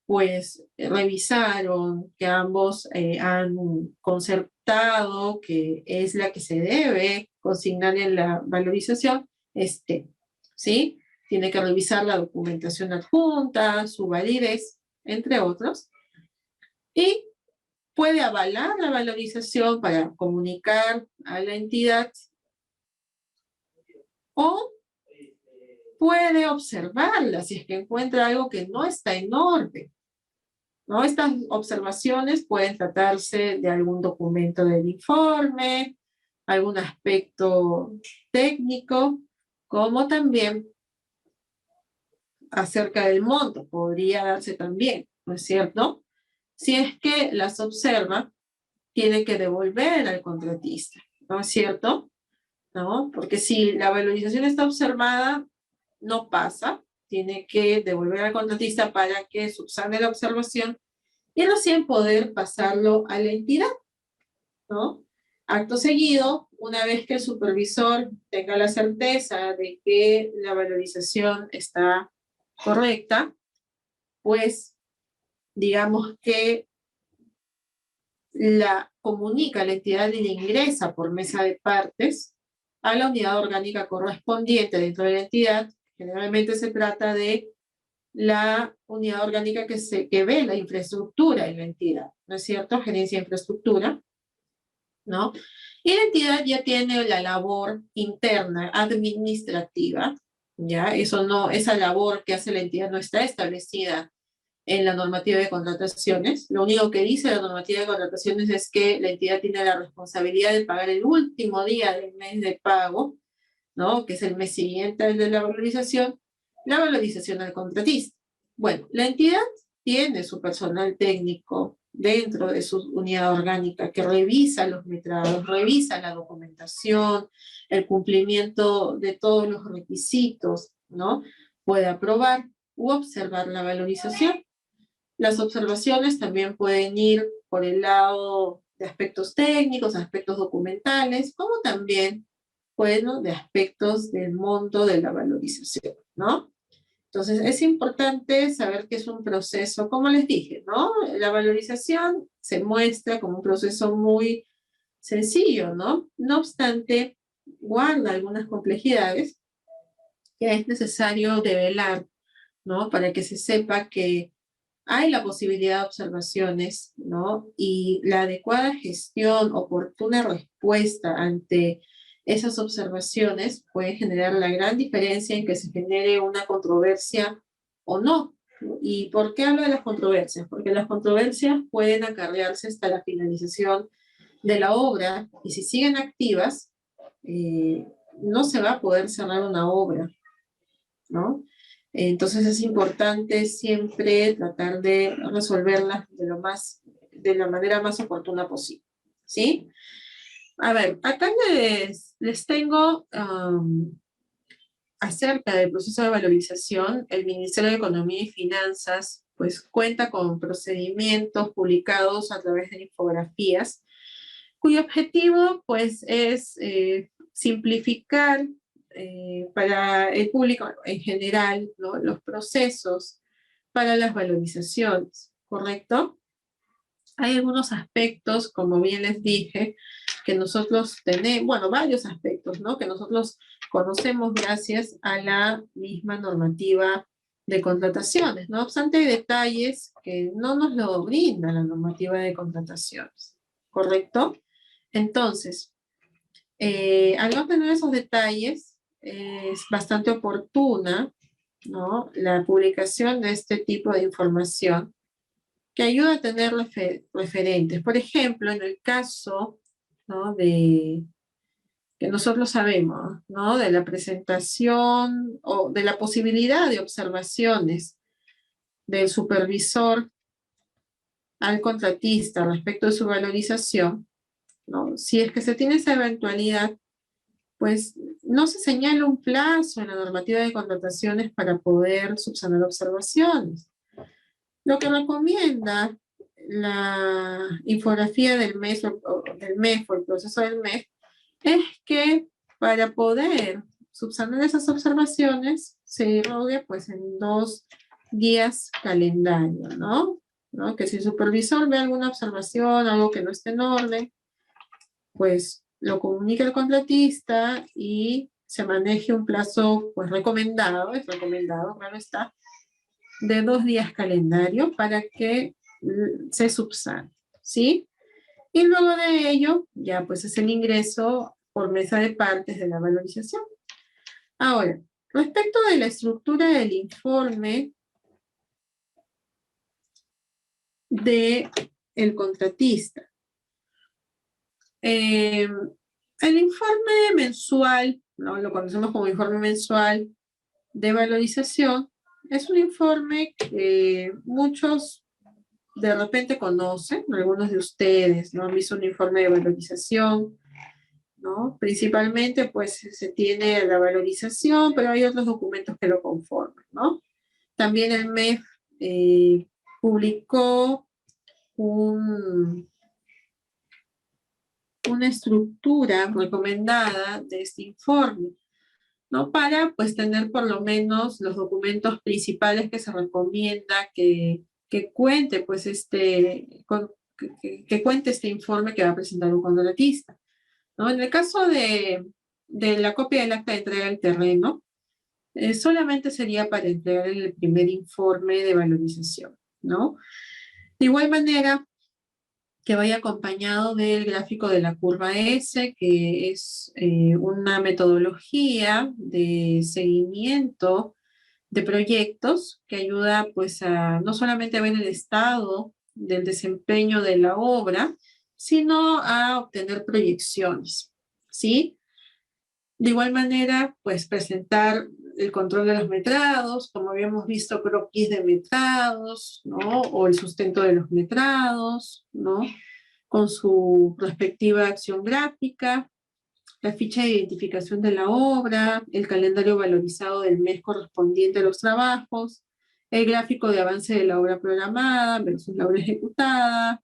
pues, revisaron, que ambos han concertado, que es la que se debe consignar en la valorización, ¿sí? Tiene que revisar la documentación adjunta, su validez, entre otros, y puede avalar la valorización para comunicar a la entidad o puede observarla si es que encuentra algo que no está en orden, ¿no? Estas observaciones pueden tratarse de algún documento del informe, algún aspecto técnico, como también acerca del monto, podría darse también, ¿no es cierto? Si es que las observa, tiene que devolver al contratista, ¿no es cierto? ¿No? Porque si la valorización está observada, no pasa, tiene que devolver al contratista para que subsane la observación y recién poder pasarlo a la entidad, ¿no? Acto seguido, una vez que el supervisor tenga la certeza de que la valorización está correcta, pues digamos que la comunica a la entidad y la ingresa por mesa de partes a la unidad orgánica correspondiente dentro de la entidad. Generalmente se trata de la unidad orgánica que ve la infraestructura en la entidad, ¿no es cierto? Gerencia de infraestructura, ¿no? Y la entidad ya tiene la labor interna, administrativa, ¿ya? Eso no, esa labor que hace la entidad no está establecida en la normativa de contrataciones. Lo único que dice la normativa de contrataciones es que la entidad tiene la responsabilidad de pagar el último día del mes de pago, ¿no? Que es el mes siguiente al de la valorización al contratista. Bueno, la entidad tiene su personal técnico dentro de su unidad orgánica que revisa los metrados, revisa la documentación, el cumplimiento de todos los requisitos, ¿no? Puede aprobar u observar la valorización. Las observaciones también pueden ir por el lado de aspectos técnicos, aspectos documentales, como también, bueno, de aspectos del monto de la valorización, ¿no? Entonces, es importante saber que es un proceso, como les dije, ¿no? La valorización se muestra como un proceso muy sencillo, ¿no? No obstante, guarda algunas complejidades que es necesario develar, ¿no? Para que se sepa que hay la posibilidad de observaciones, ¿no? Y la adecuada gestión, oportuna respuesta ante esas observaciones puede generar la gran diferencia en que se genere una controversia o no. ¿Y por qué hablo de las controversias? Porque las controversias pueden acarrearse hasta la finalización de la obra y si siguen activas, no se va a poder cerrar una obra, ¿no? Entonces es importante siempre tratar de resolverlas de la manera más oportuna posible, ¿sí? A ver, acá les tengo acerca del proceso de valorización. El Ministerio de Economía y Finanzas pues cuenta con procedimientos publicados a través de infografías, cuyo objetivo pues es simplificar para el público en general, ¿no?, los procesos para las valorizaciones, ¿correcto? Hay algunos aspectos, como bien les dije, que nosotros tenemos, bueno, varios aspectos, ¿no?, que nosotros conocemos gracias a la misma normativa de contrataciones. No obstante, hay detalles que no nos lo brinda la normativa de contrataciones, ¿correcto? Entonces, al no tener esos detalles, es bastante oportuna, ¿no?, la publicación de este tipo de información que ayuda a tener referentes. Por ejemplo, en el caso, ¿no?, de que nosotros sabemos, ¿no?, de la presentación o de la posibilidad de observaciones del supervisor al contratista respecto de su valorización, ¿no? Si es que se tiene esa eventualidad, pues no se señala un plazo en la normativa de contrataciones para poder subsanar observaciones. Lo que recomienda la infografía del mes o del MEF o el proceso del MEF es que para poder subsanar esas observaciones se irrogue pues en 2 días calendario, ¿no? Que si el supervisor ve alguna observación, algo que no esté en orden, pues lo comunique al contratista y se maneje un plazo pues recomendado, es recomendado, claro está, de 2 días calendario para que se subsane, ¿sí? Y luego de ello, ya pues es el ingreso por mesa de partes de la valorización. Ahora, respecto de la estructura del informe del contratista. El informe mensual, ¿no?, lo conocemos como informe mensual de valorización, es un informe que muchos de repente conocen, algunos de ustedes, ¿no?, han visto un informe de valorización, ¿no? Principalmente, pues, se tiene la valorización, pero hay otros documentos que lo conforman, ¿no? También el MEF publicó una estructura recomendada de este informe, ¿no? Para, pues, tener por lo menos los documentos principales que se recomienda que cuente, pues, que cuente este informe que va a presentar un contratista, ¿no? En el caso de la copia del acta de entrega del terreno, solamente sería para entregar el primer informe de valorización, ¿no? De igual manera, que vaya acompañado del gráfico de la curva S, que es una metodología de seguimiento de proyectos que ayuda pues a no solamente a ver el estado del desempeño de la obra, sino a obtener proyecciones, ¿sí? De igual manera, pues presentar el control de los metrados, como habíamos visto, croquis de metrados, ¿no? O el sustento de los metrados, ¿no?, con su respectiva acción gráfica, la ficha de identificación de la obra, el calendario valorizado del mes correspondiente a los trabajos, el gráfico de avance de la obra programada versus la obra ejecutada,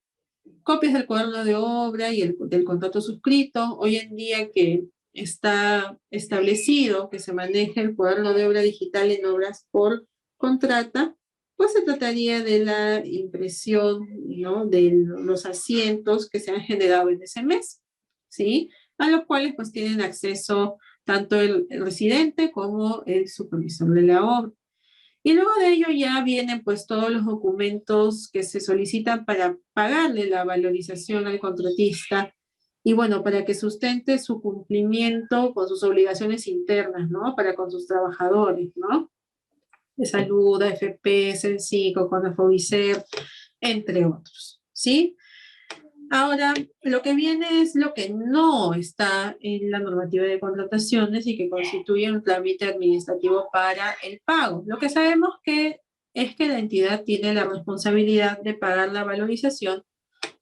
copias del cuaderno de obra y del contrato suscrito. Hoy en día que está establecido que se maneja el cuaderno de obra digital en obras por contrata, pues se trataría de la impresión, ¿no?, de los asientos que se han generado en ese mes, ¿sí?, a los cuales pues tienen acceso tanto el residente como el supervisor de la obra. Y luego de ello ya vienen pues todos los documentos que se solicitan para pagarle la valorización al contratista y bueno, para que sustente su cumplimiento con sus obligaciones internas, ¿no? Para con sus trabajadores, ¿no? De salud, AFP, Censico, CONAFOBISER, entre otros, ¿sí? Ahora, lo que viene es lo que no está en la normativa de contrataciones y que constituye un trámite administrativo para el pago. Lo que sabemos que es que la entidad tiene la responsabilidad de pagar la valorización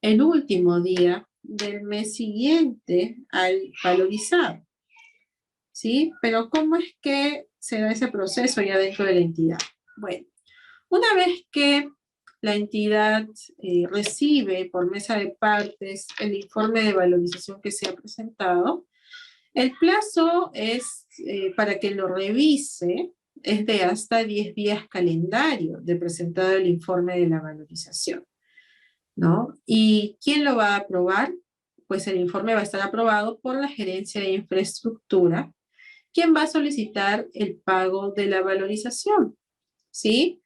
el último día del mes siguiente al valorizado, ¿sí? Pero ¿cómo es que se da ese proceso ya dentro de la entidad? Bueno, una vez que la entidad recibe por mesa de partes el informe de valorización que se ha presentado, el plazo es para que lo revise es de hasta 10 días calendario de presentado el informe de la valorización, ¿no? ¿Y quién lo va a aprobar? Pues el informe va a estar aprobado por la Gerencia de Infraestructura, quien va a solicitar el pago de la valorización, ¿sí?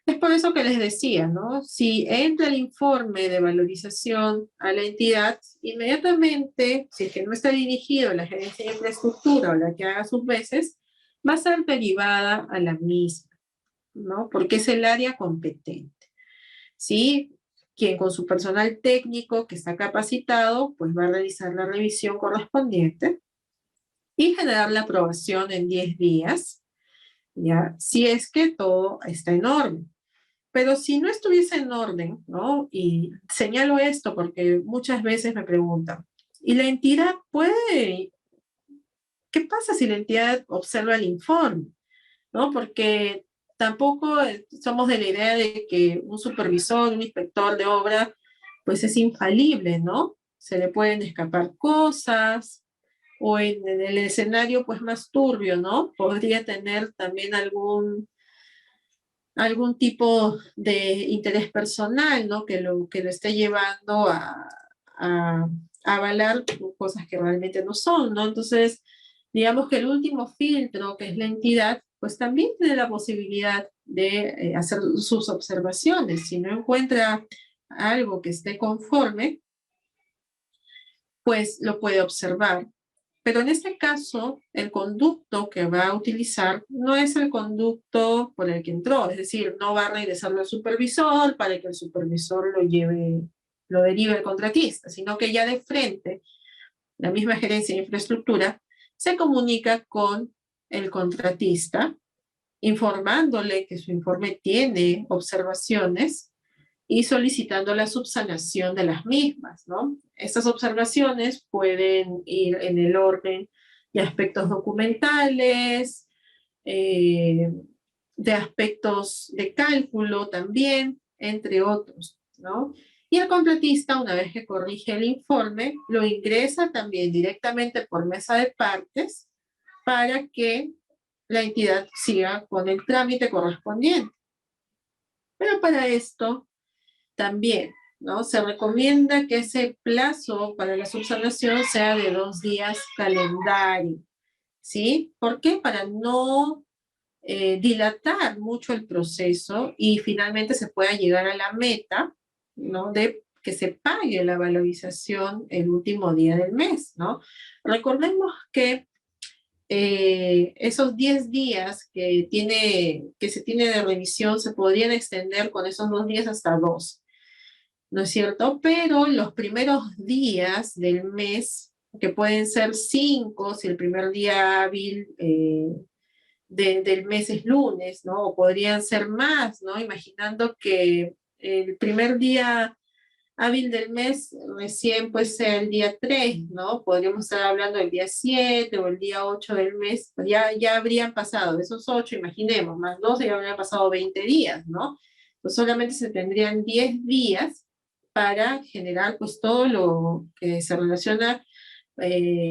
Es por eso que les decía, ¿no? Si entra el informe de valorización a la entidad, inmediatamente, si es que no está dirigido a la gerencia de infraestructura o la que haga sus veces, va a ser derivada a la misma, ¿no? Porque es el área competente, ¿sí? Quien con su personal técnico que está capacitado, pues va a realizar la revisión correspondiente y generar la aprobación en 10 días, ¿ya? Si es que todo está en orden. Pero si no estuviese en orden, ¿no? Y señalo esto porque muchas veces me preguntan, ¿y la entidad puede? ¿Qué pasa si la entidad observa el informe? ¿No? Porque tampoco somos de la idea de que un supervisor, un inspector de obra, pues es infalible, ¿no? Se le pueden escapar cosas, o en el escenario pues más turbio, ¿no? Podría tener también algún tipo de interés personal, ¿no? Que lo esté llevando a avalar cosas que realmente no son, ¿no? Entonces, digamos que el último filtro, que es la entidad, pues también tiene la posibilidad de hacer sus observaciones. Si no encuentra algo que esté conforme, pues lo puede observar. Pero en este caso, el conducto que va a utilizar no es el conducto por el que entró, es decir, no va a regresarlo al supervisor para que el supervisor lo derive al contratista, sino que ya de frente, la misma gerencia de infraestructura se comunica con el contratista, informándole que su informe tiene observaciones y solicitando la subsanación de las mismas, ¿no? Estas observaciones pueden ir en el orden de aspectos documentales, eh, de aspectos de cálculo también, entre otros, ¿no? Y el contratista, una vez que corrige el informe, lo ingresa también directamente por mesa de partes para que la entidad siga con el trámite correspondiente. Pero para esto también, ¿no? Se recomienda que ese plazo para la subsanación sea de 2 días calendario, ¿sí? ¿Por qué? Para no dilatar mucho el proceso y finalmente se pueda llegar a la meta, ¿no? De que se pague la valorización el último día del mes, ¿no? Recordemos que esos 10 días que se tiene de revisión se podrían extender con esos 2 días hasta 2, ¿no es cierto? Pero los primeros días del mes, que pueden ser 5, si el primer día hábil del mes es lunes, ¿no? O podrían ser más, ¿no? Imaginando que el primer día hábil del mes recién puede ser el día 3, ¿no? Podríamos estar hablando del día 7 o el día 8 del mes, pues ya habrían pasado esos 8, imaginemos, más 12, ya habrían pasado 20 días, ¿no? Pues solamente se tendrían 10 días para generar pues todo lo que se relaciona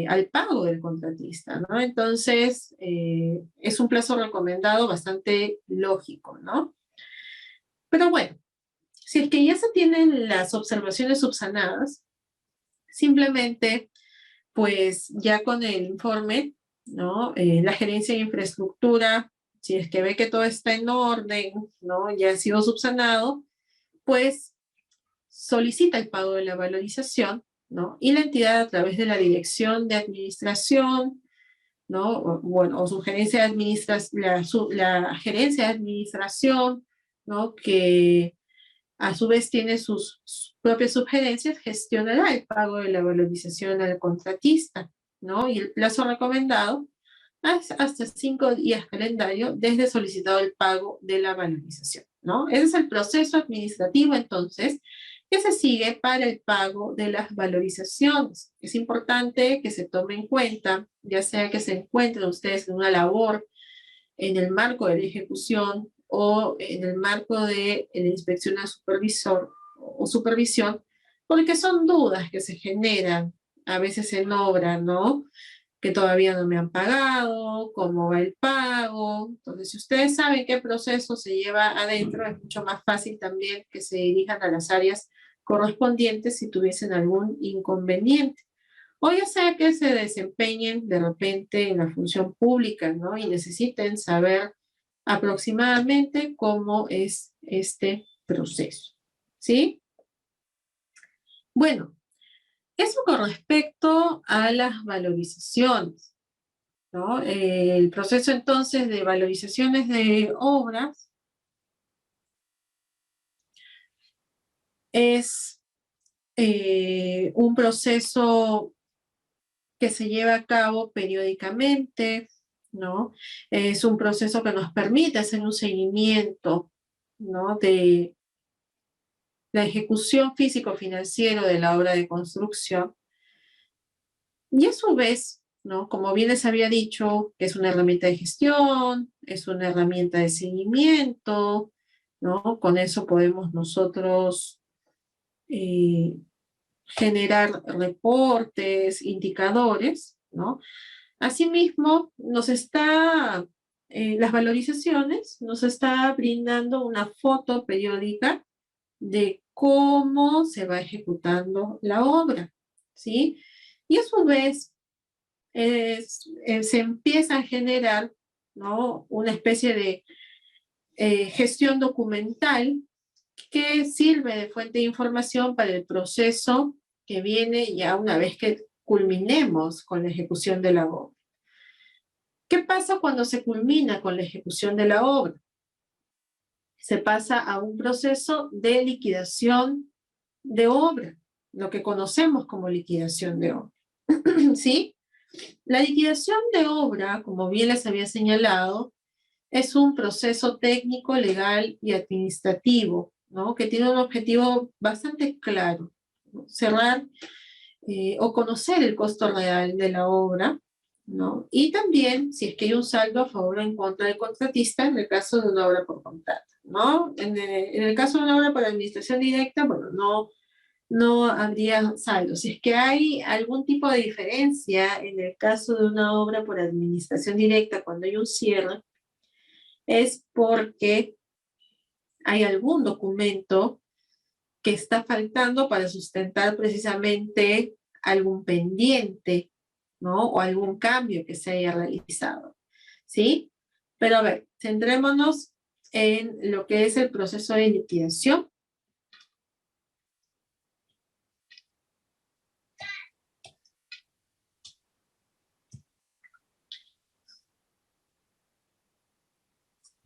al pago del contratista, ¿no? Entonces, es un plazo recomendado bastante lógico, ¿no? Pero bueno, si es que ya se tienen las observaciones subsanadas, simplemente, pues ya con el informe, ¿no? La gerencia de infraestructura Si es que ve que todo está en orden, ¿no? Ya ha sido subsanado, pues solicita el pago de la valorización, ¿no? Y la entidad a través de la dirección de administración, ¿no? O su gerencia de administración, la gerencia de administración, ¿no? Que a su vez tiene sus propias sugerencias, gestionará el pago de la valorización al contratista, ¿no? Y el plazo recomendado es hasta 5 días calendario desde solicitado el pago de la valorización, ¿no? Ese es el proceso administrativo, entonces, que se sigue para el pago de las valorizaciones. Es importante que se tome en cuenta, ya sea que se encuentren ustedes en una labor en el marco de la ejecución o en el marco de la inspección al supervisor o supervisión, porque son dudas que se generan a veces en obra, ¿no? Que todavía no me han pagado, cómo va el pago. Entonces, si ustedes saben qué proceso se lleva adentro, es mucho más fácil también que se dirijan a las áreas correspondientes si tuviesen algún inconveniente. O ya sea que se desempeñen de repente en la función pública, ¿no? Y necesiten saber aproximadamente cómo es este proceso, ¿sí? Bueno, eso con respecto a las valorizaciones, ¿no? El proceso entonces de valorizaciones de obras es un proceso que se lleva a cabo periódicamente, ¿no? Es un proceso que nos permite hacer un seguimiento, ¿no? De la ejecución físico-financiero de la obra de construcción. Y a su vez, ¿no? Como bien les había dicho, es una herramienta de gestión, es una herramienta de seguimiento, ¿no? Con eso podemos nosotros eh, generar reportes, indicadores, ¿no? Asimismo, las valorizaciones nos está brindando una foto periódica de cómo se va ejecutando la obra, ¿sí? Y a su vez, se empieza a generar, ¿no? Una especie de gestión documental que sirve de fuente de información para el proceso que viene ya una vez que culminemos con la ejecución de la obra. ¿Qué pasa cuando se culmina con la ejecución de la obra? Se pasa a un proceso de liquidación de obra, lo que conocemos como liquidación de obra. ¿Sí? La liquidación de obra, como bien les había señalado, es un proceso técnico, legal y administrativo, ¿no? Que tiene un objetivo bastante claro, ¿no? Cerrar o conocer el costo real de la obra, ¿no? Y también si es que hay un saldo a favor o en contra del contratista en el caso de una obra por contrato, ¿no? En el caso de una obra por administración directa, bueno, no habría saldo. Si es que hay algún tipo de diferencia en el caso de una obra por administración directa cuando hay un cierre, es porque hay algún documento que está faltando para sustentar precisamente algún pendiente, ¿no? O algún cambio que se haya realizado, ¿sí? Pero a ver, centrémonos en lo que es el proceso de liquidación.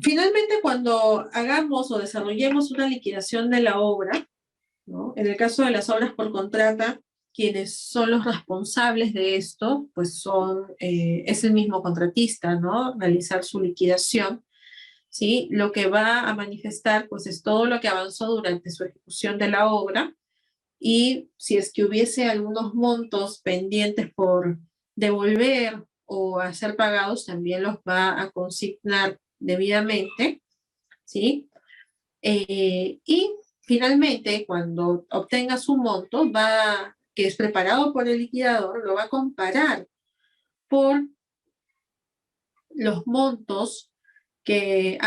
Finalmente, cuando hagamos o desarrollemos una liquidación de la obra, ¿no? En el caso de las obras por contrata, quienes son los responsables de esto, pues es el mismo contratista, ¿no? Realizar su liquidación, ¿sí? Lo que va a manifestar, pues es todo lo que avanzó durante su ejecución de la obra y si es que hubiese algunos montos pendientes por devolver o hacer pagados, también los va a consignar debidamente, ¿sí? Y finalmente, cuando obtenga su monto, que es preparado por el liquidador, lo va a comparar por los montos que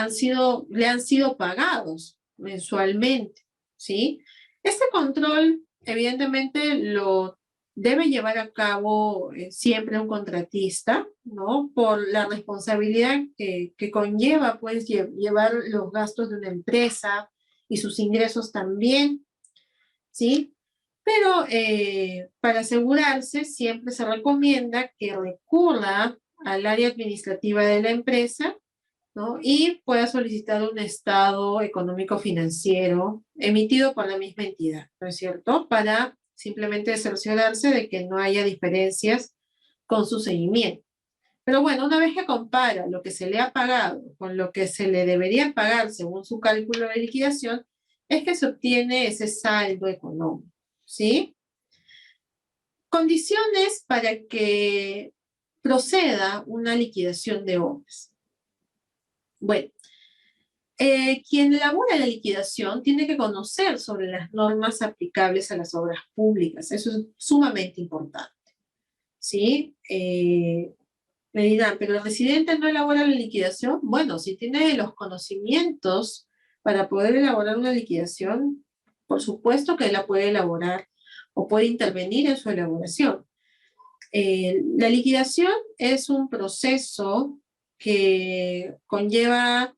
le han sido pagados mensualmente, ¿sí? Este control, evidentemente, lo debe llevar a cabo siempre un contratista, ¿no? Por la responsabilidad que conlleva, pues, llevar los gastos de una empresa y sus ingresos también, ¿sí? Pero para asegurarse, siempre se recomienda que recurra al área administrativa de la empresa, ¿no? Y pueda solicitar un estado económico financiero emitido por la misma entidad, ¿no es cierto? Para simplemente cerciorarse de que no haya diferencias con su seguimiento. Pero bueno, una vez que compara lo que se le ha pagado con lo que se le debería pagar según su cálculo de liquidación, es que se obtiene ese saldo económico, ¿sí? Condiciones para que proceda una liquidación de obras. Bueno, quien elabora la liquidación tiene que conocer sobre las normas aplicables a las obras públicas. Eso es sumamente importante, ¿sí? Me dirán, ¿pero el residente no elabora la liquidación? Bueno, si tiene los conocimientos para poder elaborar una liquidación, por supuesto que la puede elaborar o puede intervenir en su elaboración. La liquidación es un proceso que conlleva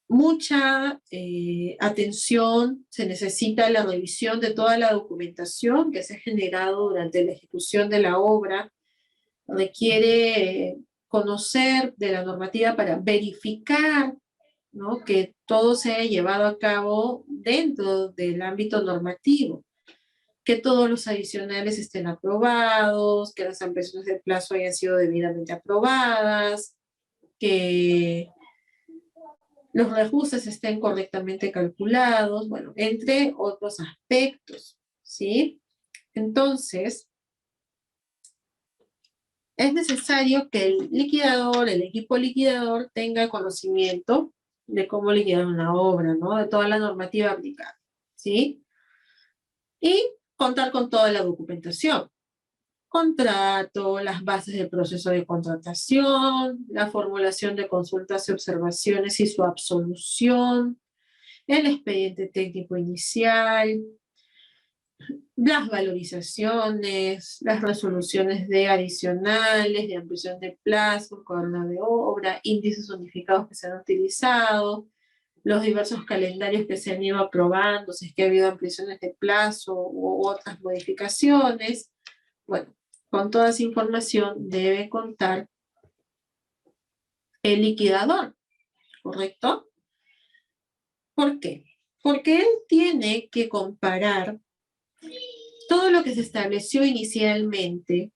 mucha atención, se necesita la revisión de toda la documentación que se ha generado durante la ejecución de la obra, requiere conocer de la normativa para verificar, ¿no?, que todo se haya llevado a cabo dentro del ámbito normativo, que todos los adicionales estén aprobados, que las ampliaciones de plazo hayan sido debidamente aprobadas, que los reajustes estén correctamente calculados, bueno, entre otros aspectos, ¿sí? Entonces, es necesario que el liquidador, el equipo liquidador, tenga conocimiento de cómo liquidar una obra, ¿no? De toda la normativa aplicada, ¿sí? Y contar con toda la documentación. Contrato, las bases del proceso de contratación, la formulación de consultas y observaciones y su absolución, el expediente técnico inicial, las valorizaciones, las resoluciones de adicionales, de ampliación de plazo, cuaderno de obra, índices unificados que se han utilizado, los diversos calendarios que se han ido aprobando, si es que ha habido ampliaciones de plazo u otras modificaciones. Bueno, con toda esa información debe contar el liquidador, ¿correcto? ¿Por qué? Porque él tiene que comparar todo lo que se estableció inicialmente,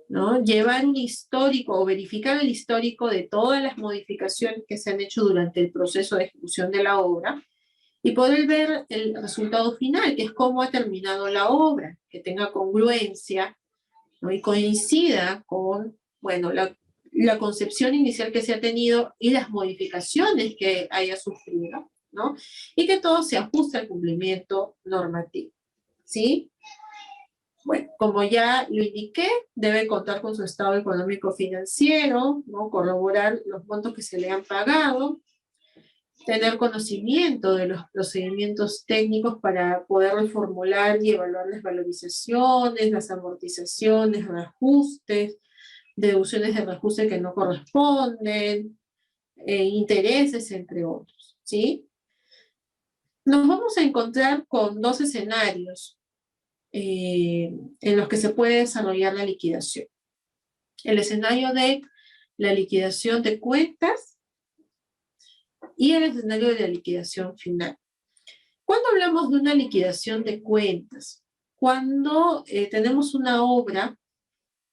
¿no? Llevar un histórico o verificar el histórico de todas las modificaciones que se han hecho durante el proceso de ejecución de la obra y poder ver el resultado final, que es cómo ha terminado la obra, que tenga congruencia, ¿no?, y coincida con, bueno, la concepción inicial que se ha tenido y las modificaciones que haya sufrido, ¿no? Y que todo se ajuste al cumplimiento normativo, ¿sí? Bueno, como ya lo indiqué, debe contar con su estado económico financiero, ¿no?, corroborar los montos que se le han pagado, tener conocimiento de los procedimientos técnicos para poder reformular y evaluar las valorizaciones, las amortizaciones, reajustes, deducciones de reajuste que no corresponden, intereses, entre otros, ¿sí? Nos vamos a encontrar con dos escenarios en los que se puede desarrollar la liquidación. El escenario de la liquidación de cuentas y el escenario de la liquidación final. ¿Cuándo hablamos de una liquidación de cuentas? Cuando tenemos una obra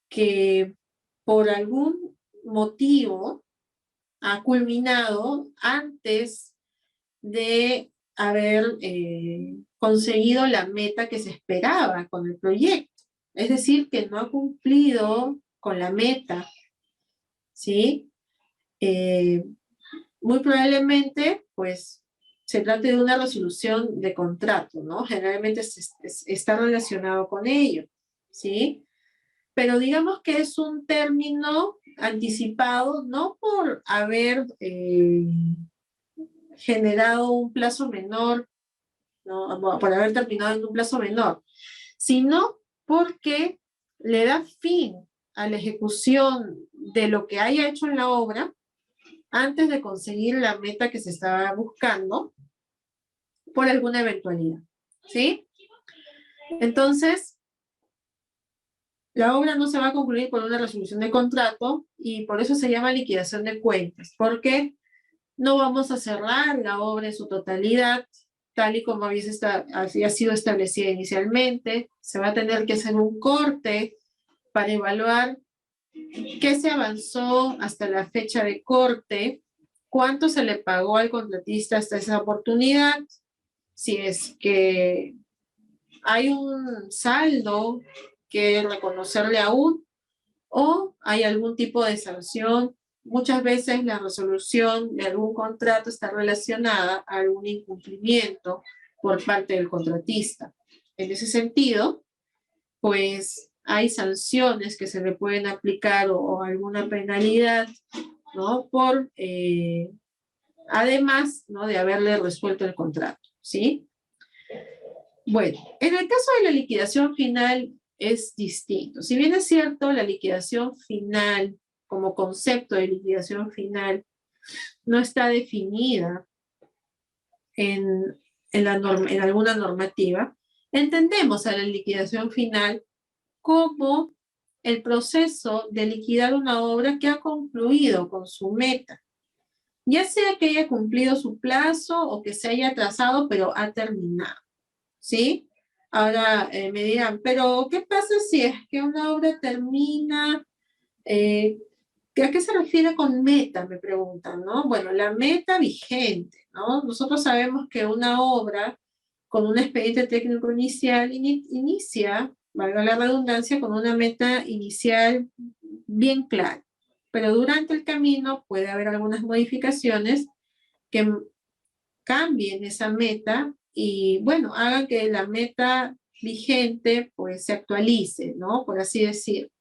que por algún motivo ha culminado antes de haber conseguido la meta que se esperaba con el proyecto. Es decir, que no ha cumplido con la meta, ¿sí? Muy probablemente, pues, se trate de una resolución de contrato, ¿no? Generalmente está relacionado con ello, ¿sí? Pero digamos que es un término anticipado, no por haber generado un plazo menor, ¿no?, por haber terminado en un plazo menor, sino porque le da fin a la ejecución de lo que haya hecho en la obra antes de conseguir la meta que se estaba buscando por alguna eventualidad, ¿sí? Entonces, la obra no se va a concluir por una resolución de contrato y por eso se llama liquidación de cuentas, porque no vamos a cerrar la obra en su totalidad, tal y como había sido establecida inicialmente. Se va a tener que hacer un corte para evaluar qué se avanzó hasta la fecha de corte, cuánto se le pagó al contratista hasta esa oportunidad, si es que hay un saldo que reconocerle aún o hay algún tipo de sanción. Muchas veces la resolución de algún contrato está relacionada a algún incumplimiento por parte del contratista. En ese sentido, pues hay sanciones que se le pueden aplicar o alguna penalidad, ¿no? Por, además, ¿no? De haberle resuelto el contrato, ¿sí? Bueno, en el caso de la liquidación final es distinto. Si bien es cierto, la liquidación final, como concepto de liquidación final, no está definida en alguna normativa, entendemos a la liquidación final como el proceso de liquidar una obra que ha concluido con su meta, ya sea que haya cumplido su plazo o que se haya atrasado, pero ha terminado, ¿sí? Ahora me dirán, pero ¿qué pasa si es que una obra termina? ¿A qué se refiere con meta? Me preguntan, ¿no? Bueno, la meta vigente, ¿no? Nosotros sabemos que una obra con un expediente técnico inicial inicia, valga la redundancia, con una meta inicial bien clara. Pero durante el camino puede haber algunas modificaciones que cambien esa meta y, bueno, hagan que la meta vigente pues se actualice, ¿no? Por así decir.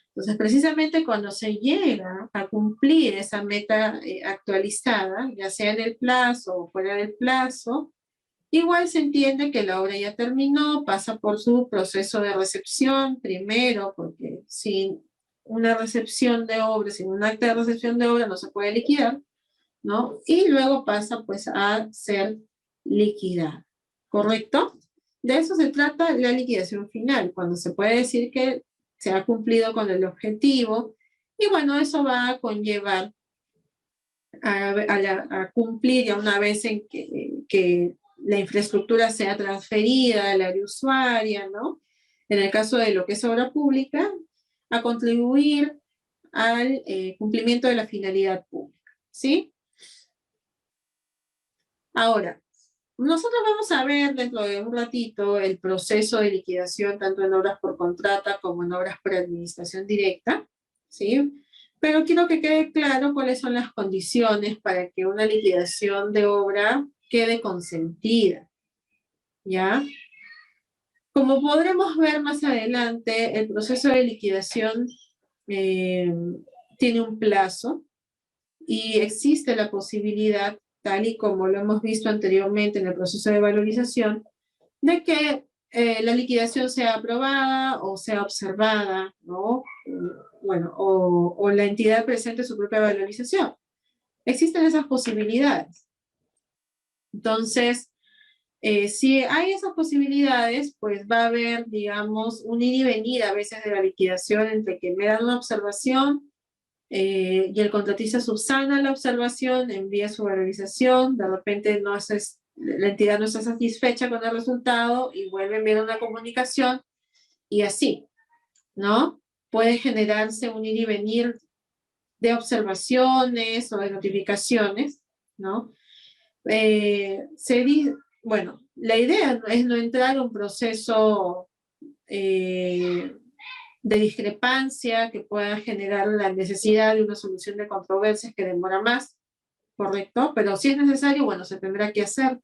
Entonces, precisamente cuando se llega a cumplir esa meta actualizada, ya sea en el plazo o fuera del plazo, igual se entiende que la obra ya terminó, pasa por su proceso de recepción primero, porque sin una recepción de obra, sin un acta de recepción de obra no se puede liquidar, ¿no? Y luego pasa pues a ser liquidada, ¿correcto? De eso se trata la liquidación final, cuando se puede decir que se ha cumplido con el objetivo y bueno, eso va a conllevar a cumplir ya una vez en que la infraestructura sea transferida al área usuaria, ¿no? En el caso de lo que es obra pública, a contribuir al cumplimiento de la finalidad pública, ¿sí? Ahora, nosotros vamos a ver dentro de un ratito el proceso de liquidación tanto en obras por contrata como en obras por administración directa, ¿sí? Pero quiero que quede claro cuáles son las condiciones para que una liquidación de obra quede consentida, ¿ya? Como podremos ver más adelante, el proceso de liquidación eh, tiene un plazo y existe la posibilidad, tal y como lo hemos visto anteriormente en el proceso de valorización, de que la liquidación sea aprobada o sea observada, ¿no? Bueno, o la entidad presente su propia valorización. Existen esas posibilidades. Entonces, si hay esas posibilidades, pues va a haber, digamos, un ir y venir a veces de la liquidación entre que me dan una observación y el contratista subsana la observación, envía su valorización, de repente la entidad no está satisfecha con el resultado y vuelve a enviar una comunicación y así, ¿no? Puede generarse un ir y venir de observaciones o de notificaciones, ¿no? Bueno, la idea es no entrar a un proceso de discrepancia que pueda generar la necesidad de una solución de controversias que demora más, ¿correcto? Pero si es necesario, bueno, se tendrá que hacer.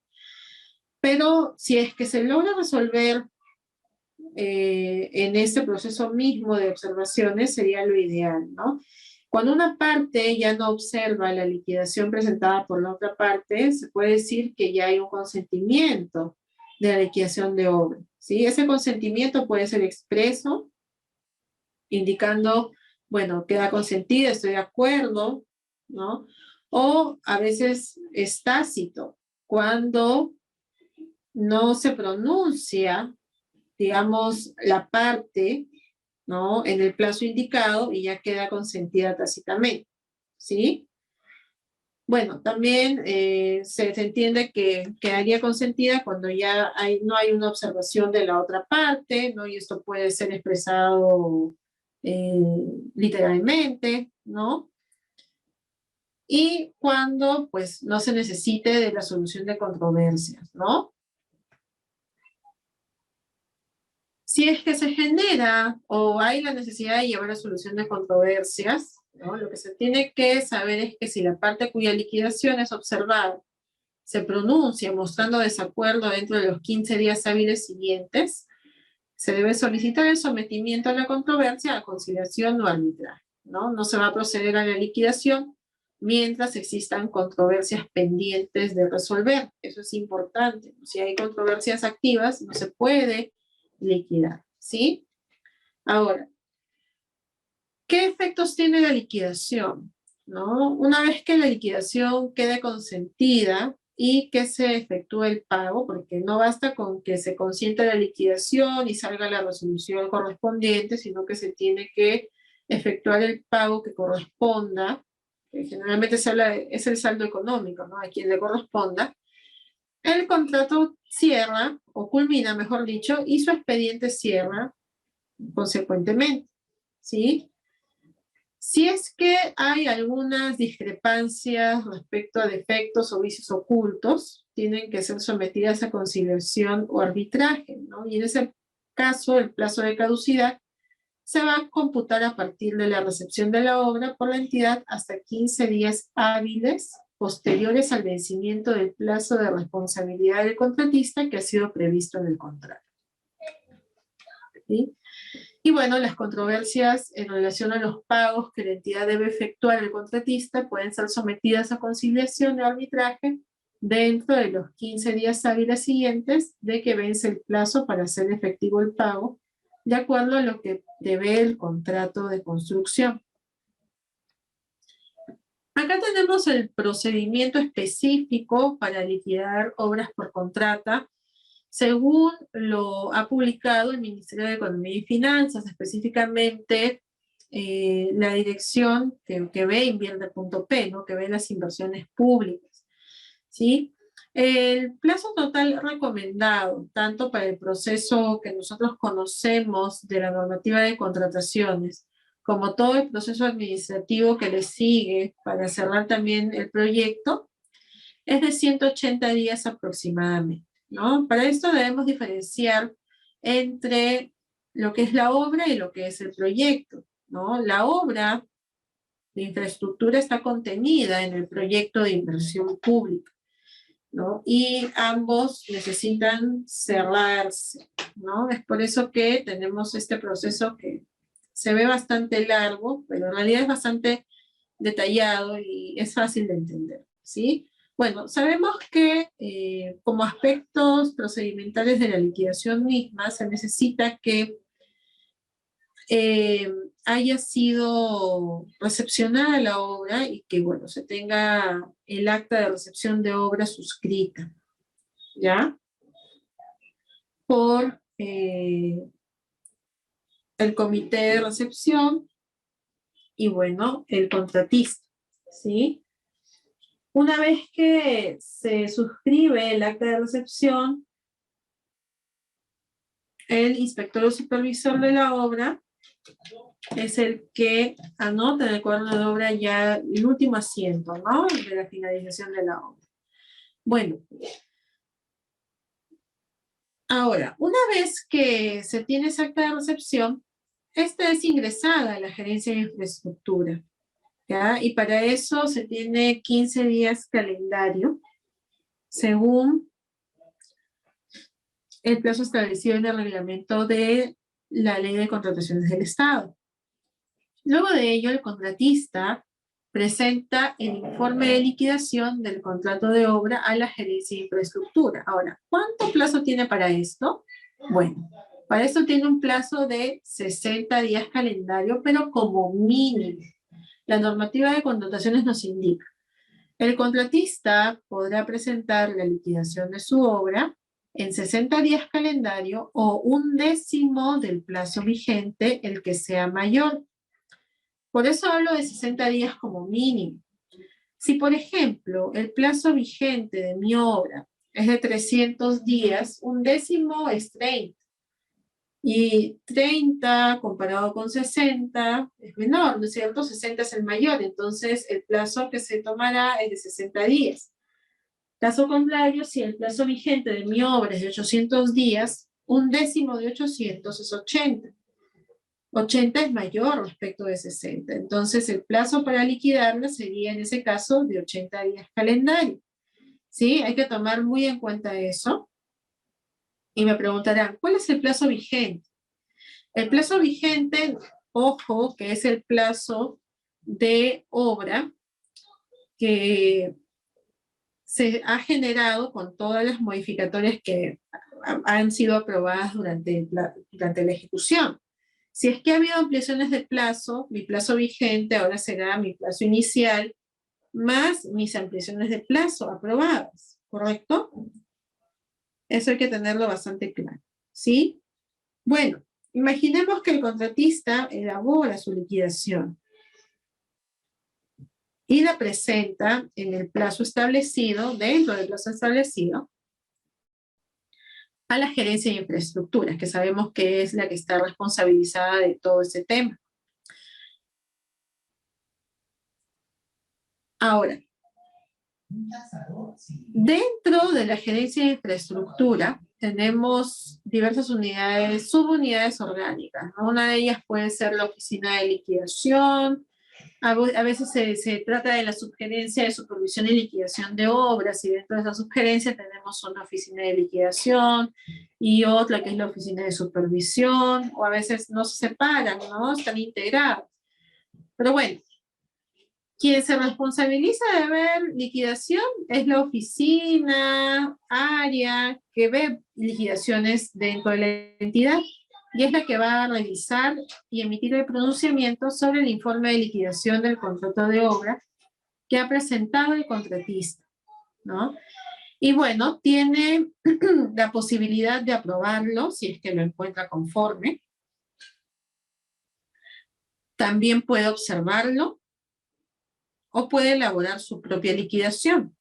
Pero si es que se logra resolver en este proceso mismo de observaciones, sería lo ideal, ¿no? Cuando una parte ya no observa la liquidación presentada por la otra parte, se puede decir que ya hay un consentimiento de la liquidación de obra, ¿sí? Ese consentimiento puede ser expreso indicando, bueno, queda consentida, estoy de acuerdo, ¿no? O a veces es tácito, cuando no se pronuncia, digamos, la parte, ¿no? En el plazo indicado y ya queda consentida tácitamente, ¿sí? Bueno, también se entiende que quedaría consentida cuando ya no hay una observación de la otra parte, ¿no? Y esto puede ser expresado eh, literalmente, ¿no? Y cuando, pues, no se necesite de la solución de controversias, ¿no? Si es que se genera o hay la necesidad de llevar a solución de controversias, ¿no? Lo que se tiene que saber es que si la parte cuya liquidación es observada se pronuncia mostrando desacuerdo dentro de los 15 días hábiles siguientes, se debe solicitar el sometimiento a la controversia a conciliación o arbitraje, ¿no? No se va a proceder a la liquidación mientras existan controversias pendientes de resolver. Eso es importante. Si hay controversias activas, no se puede liquidar, ¿sí? Ahora, ¿qué efectos tiene la liquidación? ¿No? Una vez que la liquidación quede consentida y que se efectúe el pago, porque no basta con que se consienta la liquidación y salga la resolución correspondiente, sino que se tiene que efectuar el pago que corresponda, que generalmente se habla es el saldo económico, ¿no? A quien le corresponda. El contrato cierra, o culmina, mejor dicho, y su expediente cierra consecuentemente, ¿sí? Si es que hay algunas discrepancias respecto a defectos o vicios ocultos, tienen que ser sometidas a conciliación o arbitraje, ¿no? Y en ese caso, el plazo de caducidad se va a computar a partir de la recepción de la obra por la entidad hasta 15 días hábiles posteriores al vencimiento del plazo de responsabilidad del contratista que ha sido previsto en el contrato, ¿sí? Y bueno, las controversias en relación a los pagos que la entidad debe efectuar al contratista pueden ser sometidas a conciliación o arbitraje dentro de los 15 días hábiles siguientes de que vence el plazo para hacer efectivo el pago, de acuerdo a lo que prevé el contrato de construcción. Acá tenemos el procedimiento específico para liquidar obras por contrata, según lo ha publicado el Ministerio de Economía y Finanzas, específicamente la dirección que ve Invierte.p, ¿no? Que ve las inversiones públicas, ¿sí? El plazo total recomendado, tanto para el proceso que nosotros conocemos de la normativa de contrataciones, como todo el proceso administrativo que le sigue para cerrar también el proyecto, es de 180 días aproximadamente, ¿no? Para esto debemos diferenciar entre lo que es la obra y lo que es el proyecto, ¿no? La obra de infraestructura está contenida en el proyecto de inversión pública, ¿no? Y ambos necesitan cerrarse, ¿no? Es por eso que tenemos este proceso que se ve bastante largo, pero en realidad es bastante detallado y es fácil de entender, ¿sí? Bueno, sabemos que como aspectos procedimentales de la liquidación misma se necesita que haya sido recepcionada la obra y que, bueno, se tenga el acta de recepción de obra suscrita, ¿ya? Por el comité de recepción y, bueno, el contratista, ¿sí? Una vez que se suscribe el acta de recepción, el inspector o supervisor de la obra es el que anota en el cuaderno de obra ya el último asiento, ¿no? De la finalización de la obra. Bueno, ahora, una vez que se tiene esa acta de recepción, esta es ingresada a la gerencia de infraestructura, ¿ya? Y para eso se tiene 15 días calendario, según el plazo establecido en el reglamento de la Ley de Contrataciones del Estado. Luego de ello, el contratista presenta el informe de liquidación del contrato de obra a la gerencia de infraestructura. Ahora, ¿cuánto plazo tiene para esto? Bueno, Para eso tiene un plazo de 60 días calendario, pero como mínimo. La normativa de connotaciones nos indica. El contratista podrá presentar la liquidación de su obra en 60 días calendario o 1/10 del plazo vigente, el que sea mayor. Por eso hablo de 60 días como mínimo. Si, por ejemplo, el plazo vigente de mi obra es de 300 días, 1/10 es 30. Y 30 comparado con 60 es menor, ¿no es cierto? 60 es el mayor, entonces el plazo que se tomará es de 60 días. Caso contrario, si el plazo vigente de mi obra es de 800 días, 1/10 de 800 es 80. 80 es mayor respecto de 60. Entonces, el plazo para liquidarla sería en ese caso de 80 días calendario. ¿Sí? Hay que tomar muy en cuenta eso. Y me preguntarán, ¿cuál es el plazo vigente? El plazo vigente, ojo, que es el plazo de obra que se ha generado con todas las modificatorias que han sido aprobadas durante la ejecución. Si es que ha habido ampliaciones de plazo, mi plazo vigente ahora será mi plazo inicial más mis ampliaciones de plazo aprobadas, ¿correcto? Eso hay que tenerlo bastante claro, ¿sí? Bueno, imaginemos que el contratista elabora su liquidación y la presenta en el plazo establecido, dentro del plazo establecido, a la gerencia de infraestructuras, que sabemos que es la que está responsabilizada de todo ese tema. Ahora, dentro de la gerencia de infraestructura tenemos diversas unidades, subunidades orgánicas, ¿no? Una de ellas puede ser la oficina de liquidación, a veces se trata de la subgerencia de supervisión y liquidación de obras, y dentro de esa subgerencia tenemos una oficina de liquidación y otra que es la oficina de supervisión, o a veces no se separan, ¿no? Están integrados. Pero bueno, quien se responsabiliza de ver liquidación es la oficina, área, que ve liquidaciones dentro de la entidad, y es la que va a revisar y emitir el pronunciamiento sobre el informe de liquidación del contrato de obra que ha presentado el contratista, ¿no? Y bueno, tiene la posibilidad de aprobarlo si es que lo encuentra conforme. También puede observarlo o puede elaborar su propia liquidación.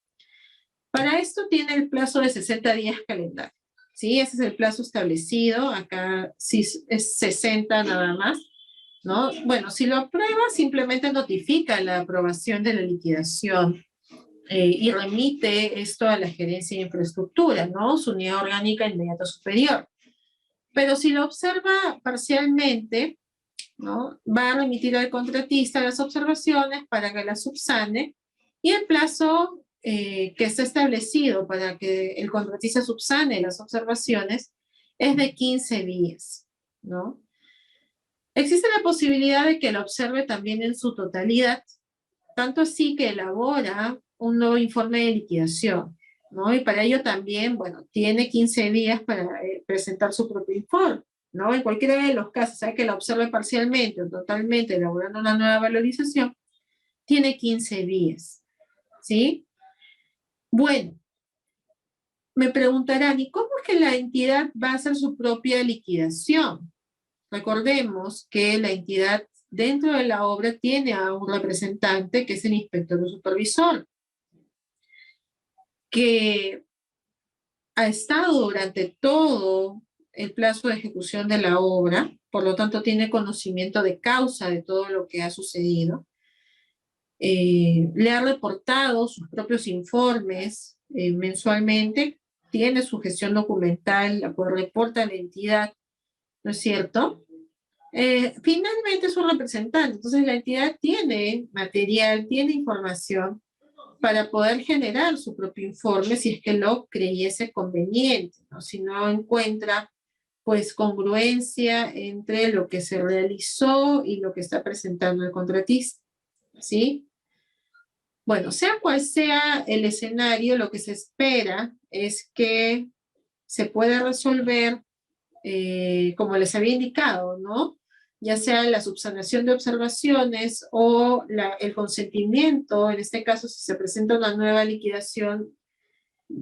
Para esto tiene el plazo de 60 días calendario, ¿sí? Ese es el plazo establecido, acá sí es 60 nada más, ¿no? Bueno, si lo aprueba, simplemente notifica la aprobación de la liquidación y remite esto a la gerencia de infraestructura, ¿no? Su unidad orgánica inmediata superior. Pero si lo observa parcialmente, ¿no? Va a remitir al contratista las observaciones para que las subsane, y el plazo que está establecido para que el contratista subsane las observaciones es de 15 días, ¿no? Existe la posibilidad de que lo observe también en su totalidad, tanto así que elabora un nuevo informe de liquidación, ¿no? Y para ello también, bueno, tiene 15 días para presentar su propio informe, ¿no? En cualquiera de los casos, sea que la observe parcialmente o totalmente, elaborando una nueva valorización, tiene 15 días, ¿sí? Bueno, me preguntarán, ¿y cómo es que la entidad va a hacer su propia liquidación? Recordemos que la entidad dentro de la obra tiene a un representante que es el inspector o supervisor, que ha estado durante todo el plazo de ejecución de la obra, por lo tanto tiene conocimiento de causa de todo lo que ha sucedido. Le ha reportado sus propios informes mensualmente, tiene su gestión documental, la cual reporta a la entidad, ¿no es cierto? Finalmente es un representante, entonces la entidad tiene material, tiene información para poder generar su propio informe si es que lo creyese conveniente, ¿no? Si no encuentra pues congruencia entre lo que se realizó y lo que está presentando el contratista, ¿sí? Bueno, sea cual sea el escenario, lo que se espera es que se pueda resolver como les había indicado, ¿no? Ya sea la subsanación de observaciones o el consentimiento, en este caso, si se presenta una nueva liquidación,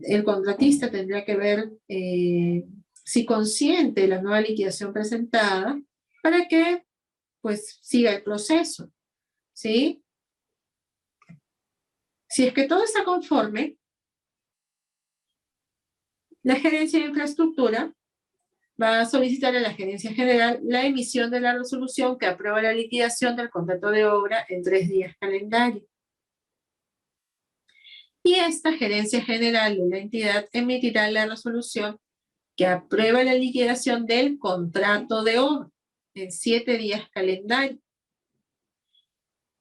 el contratista tendría que ver si consiente la nueva liquidación presentada para que, pues, siga el proceso, ¿sí? Si es que todo está conforme, la gerencia de infraestructura va a solicitar a la gerencia general la emisión de la resolución que aprueba la liquidación del contrato de obra en 3 días calendario. Y esta gerencia general de la entidad emitirá la resolución que aprueba la liquidación del contrato de obra en 7 días calendario.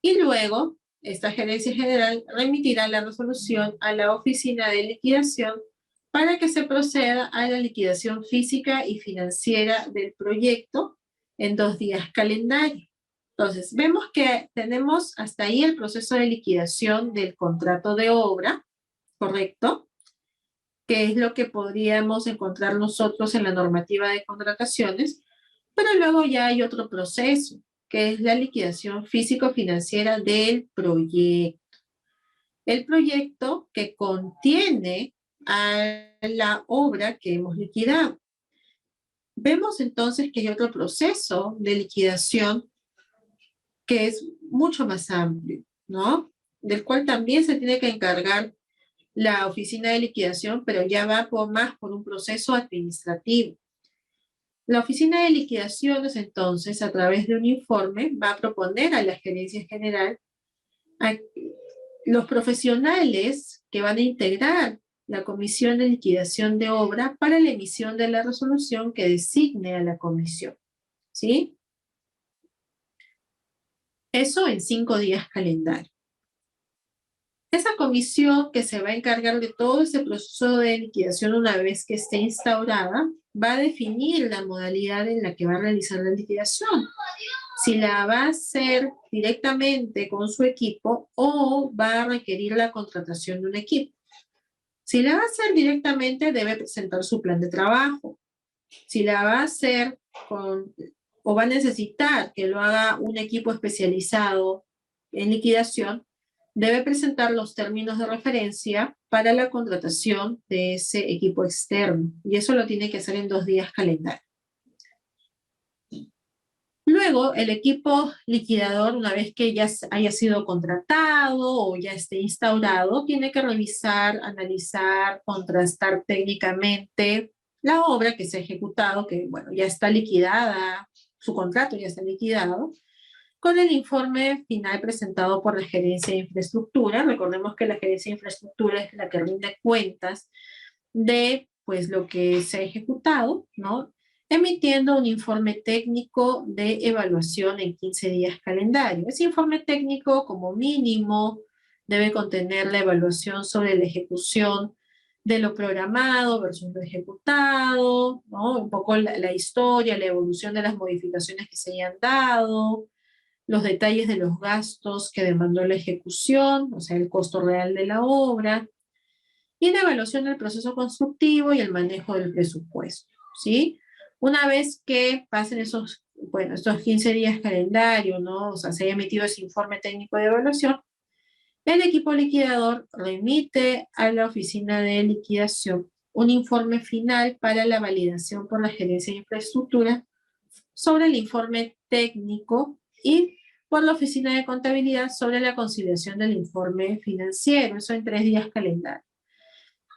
Y luego, esta gerencia general remitirá la resolución a la oficina de liquidación para que se proceda a la liquidación física y financiera del proyecto en 2 días calendario. Entonces, vemos que tenemos hasta ahí el proceso de liquidación del contrato de obra, ¿correcto? Que es lo que podríamos encontrar nosotros en la normativa de contrataciones, pero luego ya hay otro proceso, que es la liquidación físico-financiera del proyecto. El proyecto que contiene a la obra que hemos liquidado. Vemos entonces que hay otro proceso de liquidación que es mucho más amplio, ¿no? Del cual también se tiene que encargar la oficina de liquidación, pero ya va más por un proceso administrativo. La oficina de liquidaciones, entonces, a través de un informe, va a proponer a la gerencia general a los profesionales que van a integrar la comisión de liquidación de obra para la emisión de la resolución que designe a la comisión, ¿sí? Eso en 5 días calendario. Esa comisión que se va a encargar de todo ese proceso de liquidación una vez que esté instaurada, va a definir la modalidad en la que va a realizar la liquidación. Si la va a hacer directamente con su equipo o va a requerir la contratación de un equipo. Si la va a hacer directamente, debe presentar su plan de trabajo. Si la va a hacer o va a necesitar que lo haga un equipo especializado en liquidación, debe presentar los términos de referencia para la contratación de ese equipo externo. Y eso lo tiene que hacer en 2 días calendario. Luego, el equipo liquidador, una vez que ya haya sido contratado o ya esté instaurado, tiene que revisar, analizar, contrastar técnicamente la obra que se ha ejecutado, que bueno, ya está liquidada, su contrato ya está liquidado, con el informe final presentado por la Gerencia de Infraestructura. Recordemos que la Gerencia de Infraestructura es la que rinde cuentas de pues lo que se ha ejecutado, ¿no? Emitiendo un informe técnico de evaluación en 15 días calendario. Ese informe técnico, como mínimo, debe contener la evaluación sobre la ejecución de lo programado versus lo ejecutado, ¿no? Un poco la historia, la evolución de las modificaciones que se hayan dado, los detalles de los gastos que demandó la ejecución, o sea, el costo real de la obra, y la evaluación del proceso constructivo y el manejo del presupuesto, ¿sí? Una vez que pasen estos 15 días calendario, ¿no? O sea, se haya emitido ese informe técnico de evaluación, el equipo liquidador remite a la oficina de liquidación un informe final para la validación por la gerencia de infraestructura sobre el informe técnico y por la oficina de contabilidad sobre la conciliación del informe financiero, eso en 3 días calendario.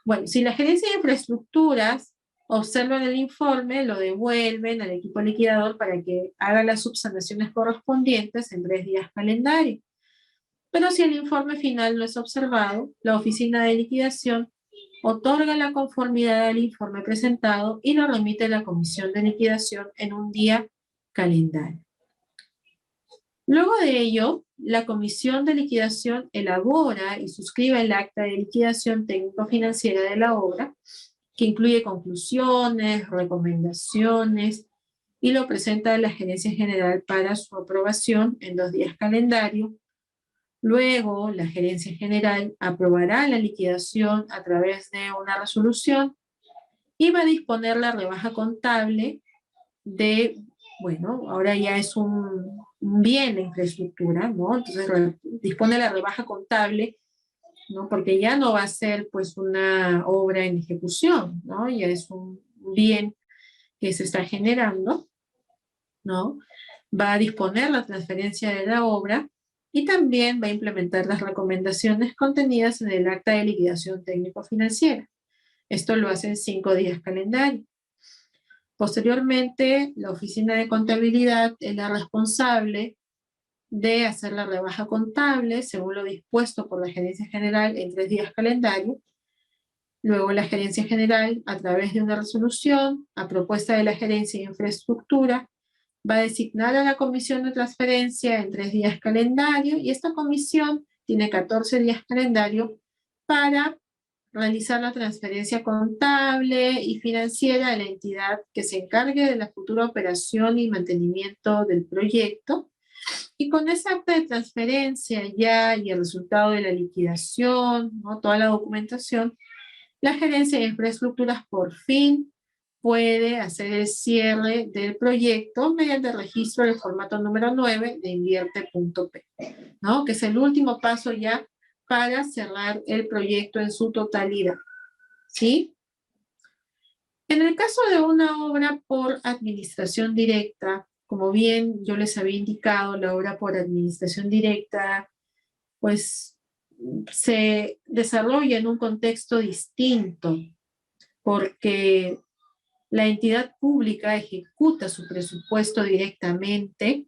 Bueno, si la gerencia de infraestructuras observan el informe, lo devuelven al equipo liquidador para que haga las subsanaciones correspondientes en 3 días calendario. Pero si el informe final no es observado, la oficina de liquidación otorga la conformidad al informe presentado y lo remite a la comisión de liquidación en un día calendario. Luego de ello, la comisión de liquidación elabora y suscribe el acta de liquidación técnico-financiera de la obra, que incluye conclusiones, recomendaciones, y lo presenta a la gerencia general para su aprobación en 2 días calendario. Luego, la gerencia general aprobará la liquidación a través de una resolución y va a disponer la rebaja contable bueno, ahora ya es un bien de infraestructura, ¿no? Entonces dispone de la rebaja contable, ¿no? Porque ya no va a ser pues una obra en ejecución, ¿no? Ya es un bien que se está generando, ¿no? Va a disponer la transferencia de la obra y también va a implementar las recomendaciones contenidas en el acta de liquidación técnico-financiera. Esto lo hace en 5 días calendario. Posteriormente, la oficina de contabilidad es la responsable de hacer la rebaja contable según lo dispuesto por la gerencia general en 3 días calendario. Luego la gerencia general, a través de una resolución, a propuesta de la gerencia de infraestructura, va a designar a la comisión de transferencia en 3 días calendario y esta comisión tiene 14 días calendario para realizar la transferencia contable y financiera a la entidad que se encargue de la futura operación y mantenimiento del proyecto. Y con esa acta de transferencia ya y el resultado de la liquidación, ¿no? Toda la documentación, la gerencia de infraestructuras por fin puede hacer el cierre del proyecto mediante el registro del formato número 9 de invierte.p, ¿no? Que es el último paso ya para cerrar el proyecto en su totalidad, ¿sí? En el caso de una obra por administración directa, como bien yo les había indicado, la obra por administración directa, pues se desarrolla en un contexto distinto, porque la entidad pública ejecuta su presupuesto directamente,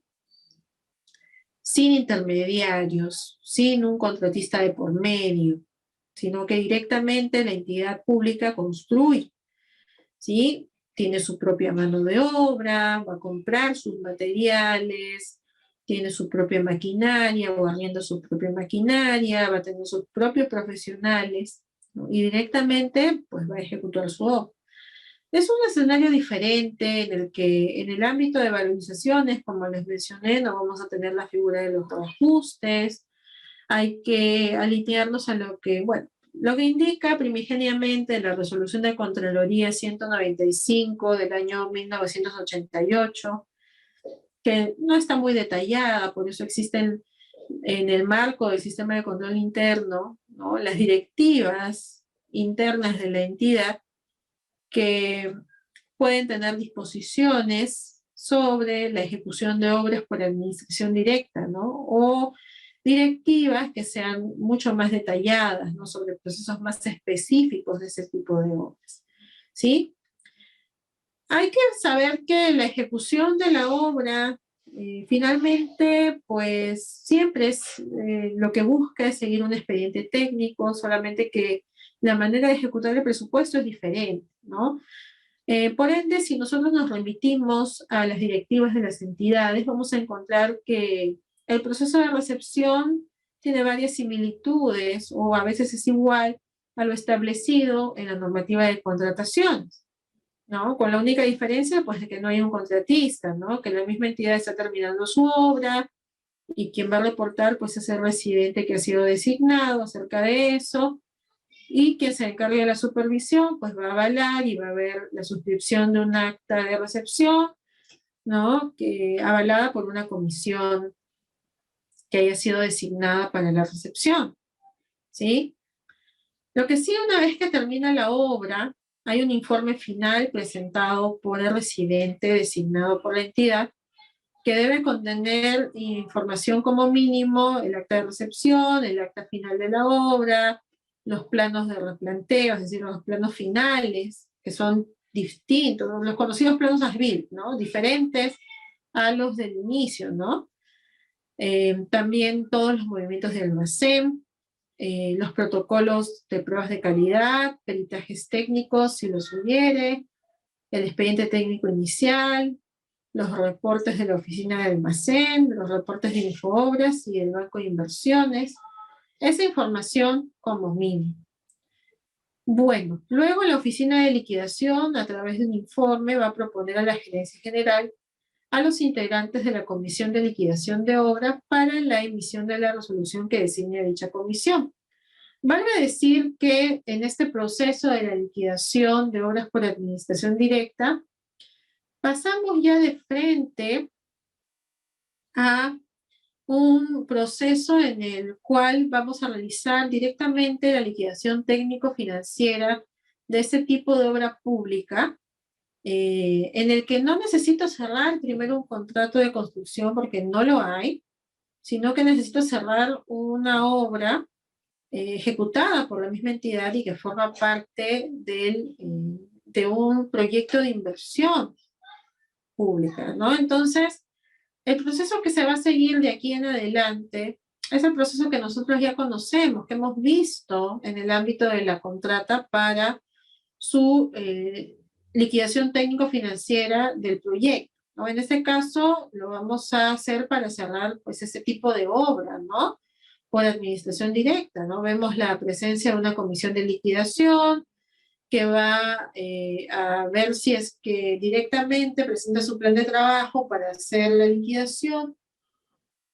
sin intermediarios, sin un contratista de por medio, sino que directamente la entidad pública construye, ¿sí? Tiene su propia mano de obra, va a comprar sus materiales, tiene su propia maquinaria, o arrienda su propia maquinaria, va a tener sus propios profesionales, ¿no? Y directamente pues va a ejecutar su obra. Es un escenario diferente en el que en el ámbito de valorizaciones, como les mencioné, no vamos a tener la figura de los reajustes, hay que alinearnos a lo que, bueno, lo que indica primigeniamente la resolución de Contraloría 195 del año 1988, que no está muy detallada, por eso existen en el marco del sistema de control interno, ¿no? Las directivas internas de la entidad que pueden tener disposiciones sobre la ejecución de obras por administración directa, ¿no? O directivas que sean mucho más detalladas, ¿no? Sobre procesos más específicos de ese tipo de obras, ¿sí? Hay que saber que la ejecución de la obra finalmente, pues siempre es lo que busca es seguir un expediente técnico, solamente que la manera de ejecutar el presupuesto es diferente, ¿no? Por ende, si nosotros nos remitimos a las directivas de las entidades, vamos a encontrar que el proceso de recepción tiene varias similitudes o a veces es igual a lo establecido en la normativa de contrataciones, ¿no? Con la única diferencia, pues, de que no hay un contratista, ¿no? Que la misma entidad está terminando su obra y quien va a reportar, pues, es el residente que ha sido designado acerca de eso, y quien se encargue de la supervisión, pues va a avalar y va a ver la suscripción de un acta de recepción, ¿no? Avalada por una comisión que haya sido designada para la recepción, ¿sí? Lo que sí, una vez que termina la obra, hay un informe final presentado por el residente designado por la entidad que debe contener información como mínimo, el acta de recepción, el acta final de la obra, los planos de replanteo, es decir, los planos finales, que son distintos, los conocidos planos as-built, ¿no? Diferentes a los del inicio, ¿no? También todos los movimientos de almacén, los protocolos de pruebas de calidad, peritajes técnicos si los hubiere, el expediente técnico inicial, los reportes de la oficina de almacén, los reportes de Infoobras y el banco de inversiones, esa información como mínimo. Bueno, luego la oficina de liquidación, a través de un informe, va a proponer a la gerencia general a los integrantes de la comisión de liquidación de obra para la emisión de la resolución que designe dicha comisión. Vale decir que en este proceso de la liquidación de obras por administración directa, Pasamos ya de frente a un proceso en el cual vamos a realizar directamente la liquidación técnico-financiera de este tipo de obra pública, en el que no necesito cerrar primero un contrato de construcción porque no lo hay, sino que necesito cerrar una obra ejecutada por la misma entidad y que forma parte de un proyecto de inversión pública, ¿no? Entonces, el proceso que se va a seguir de aquí en adelante es el proceso que nosotros ya conocemos, que hemos visto en el ámbito de la contrata para su liquidación técnico-financiera del proyecto, ¿no? En este caso, lo vamos a hacer para cerrar pues ese tipo de obra, ¿no? Por administración directa, ¿no? Vemos la presencia de una comisión de liquidación que va a ver si es que directamente presenta su plan de trabajo para hacer la liquidación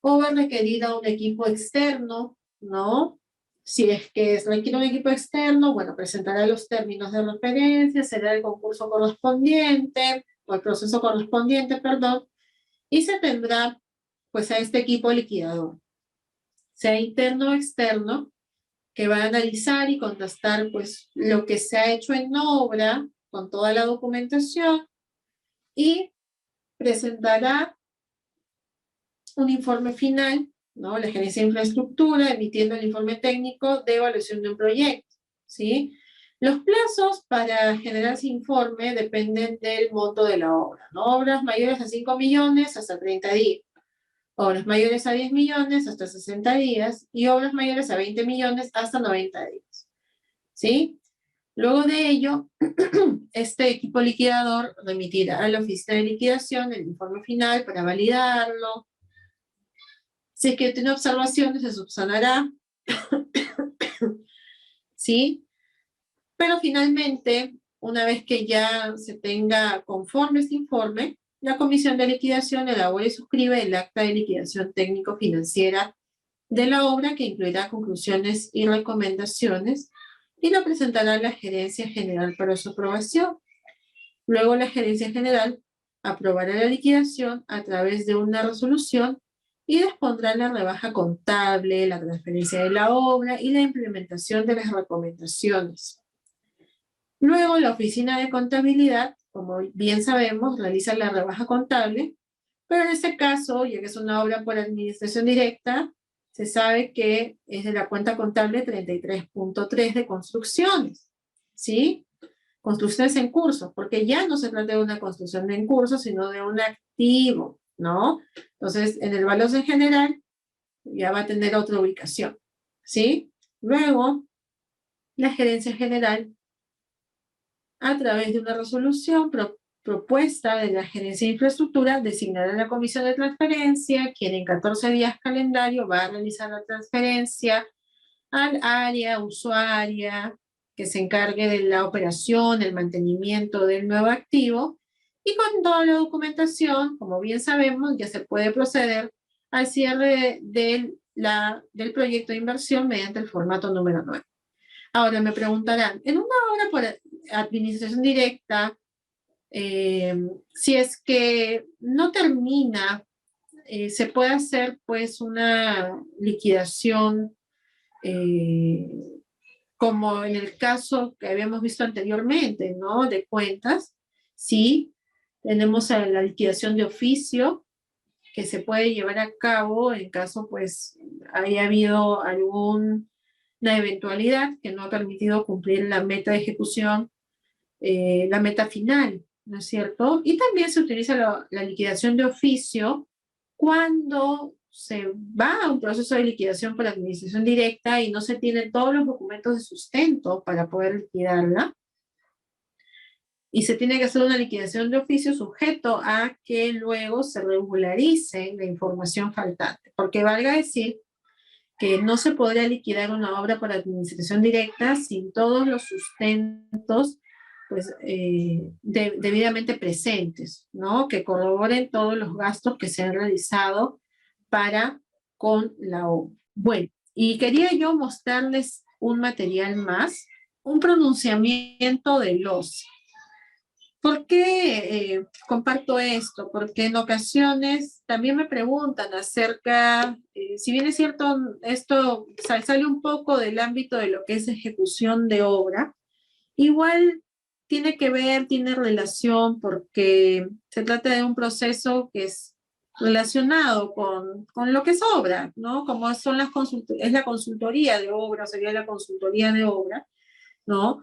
o va a requerir a un equipo externo, ¿no? Si es que requiere un equipo externo, bueno, presentará los términos de referencia, será el concurso correspondiente, o el proceso correspondiente, perdón, y se tendrá pues a este equipo liquidador, sea interno o externo, que va a analizar y contrastar pues lo que se ha hecho en obra con toda la documentación y presentará un informe final, ¿no? La gerencia de infraestructura emitiendo el informe técnico de evaluación de un proyecto, ¿sí? Los plazos para generar ese informe dependen del monto de la obra, ¿no? Obras mayores a 5 millones hasta 30 días, obras mayores a 10 millones hasta 60 días y obras mayores a 20 millones hasta 90 días, ¿sí? Luego de ello, este equipo liquidador remitirá a la oficina de liquidación el informe final para validarlo. Si es que tiene observaciones, se subsanará, ¿sí? Pero finalmente, una vez que ya se tenga conforme este informe, la comisión de liquidación elabora y suscribe el acta de liquidación técnico-financiera de la obra que incluirá conclusiones y recomendaciones y la presentará a la gerencia general para su aprobación. Luego la gerencia general aprobará la liquidación a través de una resolución y dispondrá la rebaja contable, la transferencia de la obra y la implementación de las recomendaciones. Luego la oficina de contabilidad, como bien sabemos, realiza la rebaja contable, pero en este caso, ya que es una obra por administración directa, se sabe que es de la cuenta contable 33.3 de construcciones, ¿sí? Construcciones en curso, porque ya no se trata de una construcción en curso, sino de un activo, ¿no? Entonces, en el balance en general, ya va a tener otra ubicación, ¿sí? Luego, la gerencia general, a través de una resolución propuesta de la gerencia de infraestructura, designará la comisión de transferencia, quien en 14 días calendario va a realizar la transferencia al área usuaria que se encargue de la operación, el mantenimiento del nuevo activo, y con toda la documentación, como bien sabemos, ya se puede proceder al cierre del proyecto de inversión mediante el formato número 9. Ahora me preguntarán, en una obra por administración directa, si es que no termina, se puede hacer pues una liquidación como en el caso que habíamos visto anteriormente, ¿no? De cuentas, sí, tenemos a la liquidación de oficio que se puede llevar a cabo en caso, pues, haya habido alguna eventualidad que no ha permitido cumplir la meta de ejecución, la meta final, ¿no es cierto? Y también se utiliza la liquidación de oficio cuando se va a un proceso de liquidación por administración directa y no se tienen todos los documentos de sustento para poder liquidarla, y se tiene que hacer una liquidación de oficio sujeto a que luego se regularice la información faltante, porque valga decir que no se podría liquidar una obra por administración directa sin todos los sustentos pues, debidamente presentes, ¿no? Que corroboren todos los gastos que se han realizado para con la obra. Bueno, y quería yo mostrarles un material más, un pronunciamiento de los. ¿Por qué comparto esto? Porque en ocasiones también me preguntan acerca, si bien es cierto, esto sale un poco del ámbito de lo que es ejecución de obra, igual tiene que ver, tiene relación, porque se trata de un proceso que es relacionado con lo que es obra, ¿no? Como son es la consultoría de obra, sería la consultoría de obra, ¿no?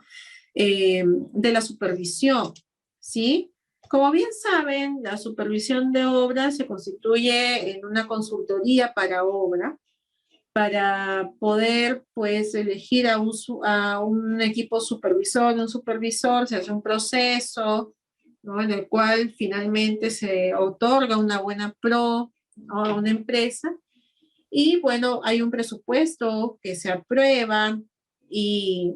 De la supervisión, ¿sí? Como bien saben, la supervisión de obra se constituye en una consultoría para obra, para poder, pues, elegir a un equipo supervisor, un supervisor, se hace un proceso, ¿no? En el cual finalmente se otorga una buena pro, ¿no? A una empresa, y bueno, hay un presupuesto que se aprueba y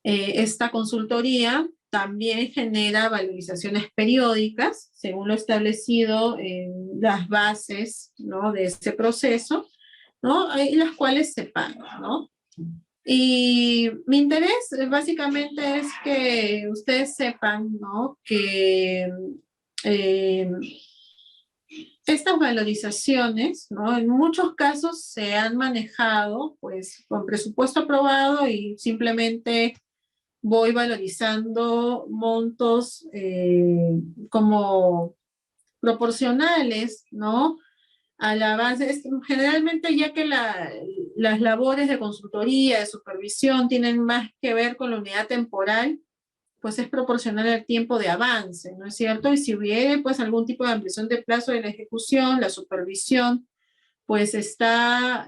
esta consultoría también genera valorizaciones periódicas, según lo establecido en las bases, ¿no? De ese proceso, ¿no? Y las cuales se pagan, ¿no? Y mi interés básicamente es que ustedes sepan, ¿no? Que eh, estas valorizaciones, ¿no? En muchos casos se han manejado, pues, con presupuesto aprobado y simplemente voy valorizando montos como proporcionales, ¿no? Al avance, generalmente ya que las labores de consultoría, de supervisión, tienen más que ver con la unidad temporal, pues es proporcional al tiempo de avance, ¿no es cierto? Y si hubiera pues algún tipo de ampliación de plazo de la ejecución, la supervisión, pues está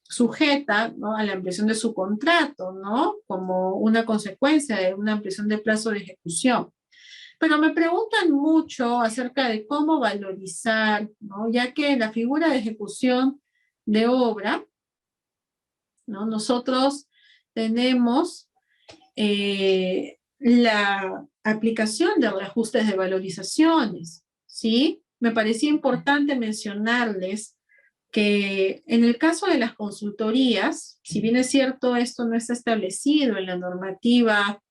sujeta, ¿no? A la ampliación de su contrato, ¿no? Como una consecuencia de una ampliación de plazo de ejecución. Pero me preguntan mucho acerca de cómo valorizar, ¿no? Ya que en la figura de ejecución de obra, ¿no? Nosotros tenemos la aplicación de reajustes de valorizaciones, ¿sí? Me parecía importante mencionarles que en el caso de las consultorías, si bien es cierto, esto no está establecido en la normativa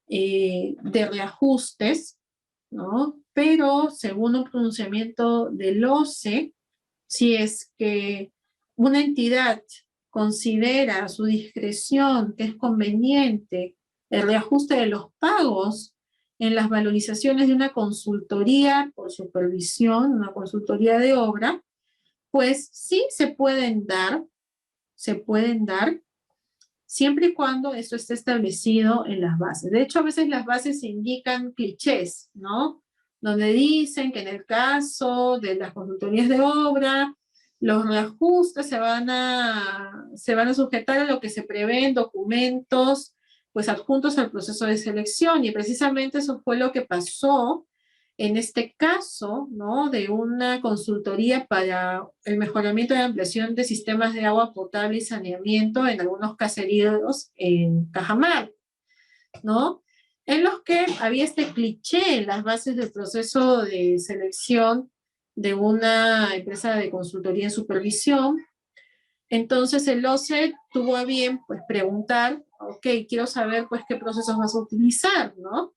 de reajustes, ¿no? Pero según un pronunciamiento del OCE, si es que una entidad considera a su discreción que es conveniente el reajuste de los pagos en las valorizaciones de una consultoría por supervisión, una consultoría de obra, pues sí se pueden dar siempre y cuando esto esté establecido en las bases. De hecho, a veces las bases indican clichés, ¿no? Donde dicen que en el caso de las consultorías de obra, los reajustes se van a sujetar a lo que se prevé en documentos pues adjuntos al proceso de selección, y precisamente eso fue lo que pasó en este caso, ¿no? De una consultoría para el mejoramiento y ampliación de sistemas de agua potable y saneamiento en algunos caseríos en Cajamarca, ¿no? En los que había este cliché en las bases del proceso de selección de una empresa de consultoría en supervisión. Entonces el OCE tuvo a bien, pues, preguntar, ok, quiero saber, pues, qué procesos vas a utilizar, ¿no?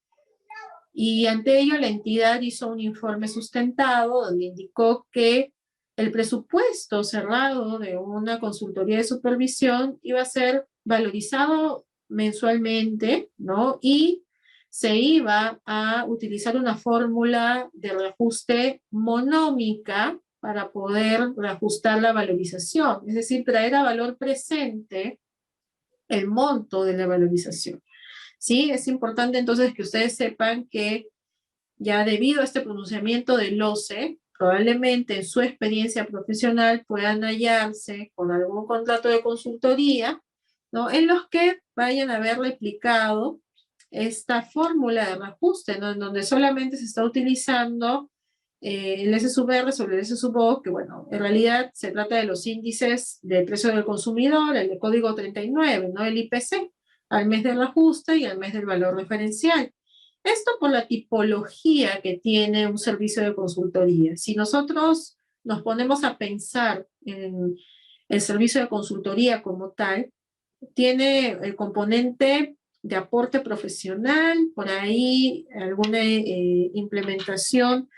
Y ante ello la entidad hizo un informe sustentado donde indicó que el presupuesto cerrado de una consultoría de supervisión iba a ser valorizado mensualmente, ¿no? Y se iba a utilizar una fórmula de reajuste monómica para poder reajustar la valorización, es decir, traer a valor presente el monto de la valorización. Sí, es importante entonces que ustedes sepan que ya debido a este pronunciamiento del OCE, probablemente en su experiencia profesional puedan hallarse con algún contrato de consultoría, ¿no? En los que vayan a haber replicado esta fórmula de reajuste, ¿no? En donde solamente se está utilizando el SSVR sobre el SSUBO, que bueno, en realidad se trata de los índices de precio del consumidor, el de código 39, ¿no? El IPC, al mes del ajuste y al mes del valor referencial. Esto por la tipología que tiene un servicio de consultoría. Si nosotros nos ponemos a pensar en el servicio de consultoría como tal, tiene el componente de aporte profesional, por ahí alguna implementación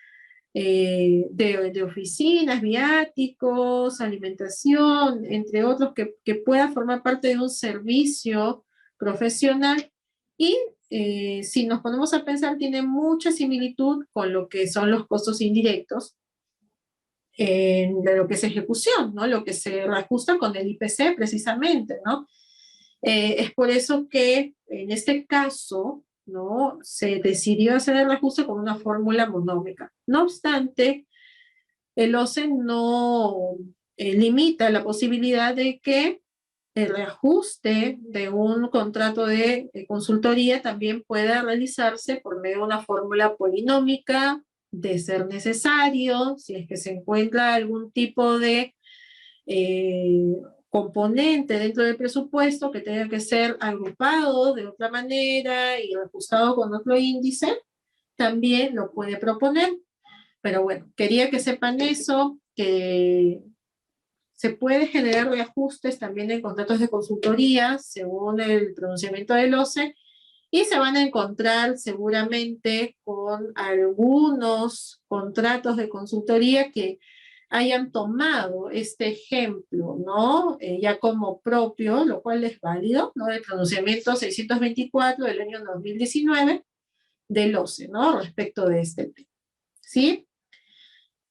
de oficinas, viáticos, alimentación, entre otros, que pueda formar parte de un servicio profesional. Y si nos ponemos a pensar, tiene mucha similitud con lo que son los costos indirectos de lo que es ejecución, ¿no? Lo que se reajusta con el IPC precisamente, ¿no? Es por eso que en este caso, ¿no? Se decidió hacer el reajuste con una fórmula monómica. No obstante, el OCE no limita la posibilidad de que el reajuste de un contrato de consultoría también pueda realizarse por medio de una fórmula polinómica, de ser necesario, si es que se encuentra algún tipo de eh, componente dentro del presupuesto que tenga que ser agrupado de otra manera y ajustado con otro índice, también lo puede proponer. Pero bueno, quería que sepan eso, que se puede generar reajustes también en contratos de consultoría según el pronunciamiento del OCE, y se van a encontrar seguramente con algunos contratos de consultoría que hayan tomado este ejemplo, ¿no? Ya como propio, lo cual es válido, ¿no? El pronunciamiento 624 del año 2019 del OCE, ¿no? Respecto de este tema, ¿sí?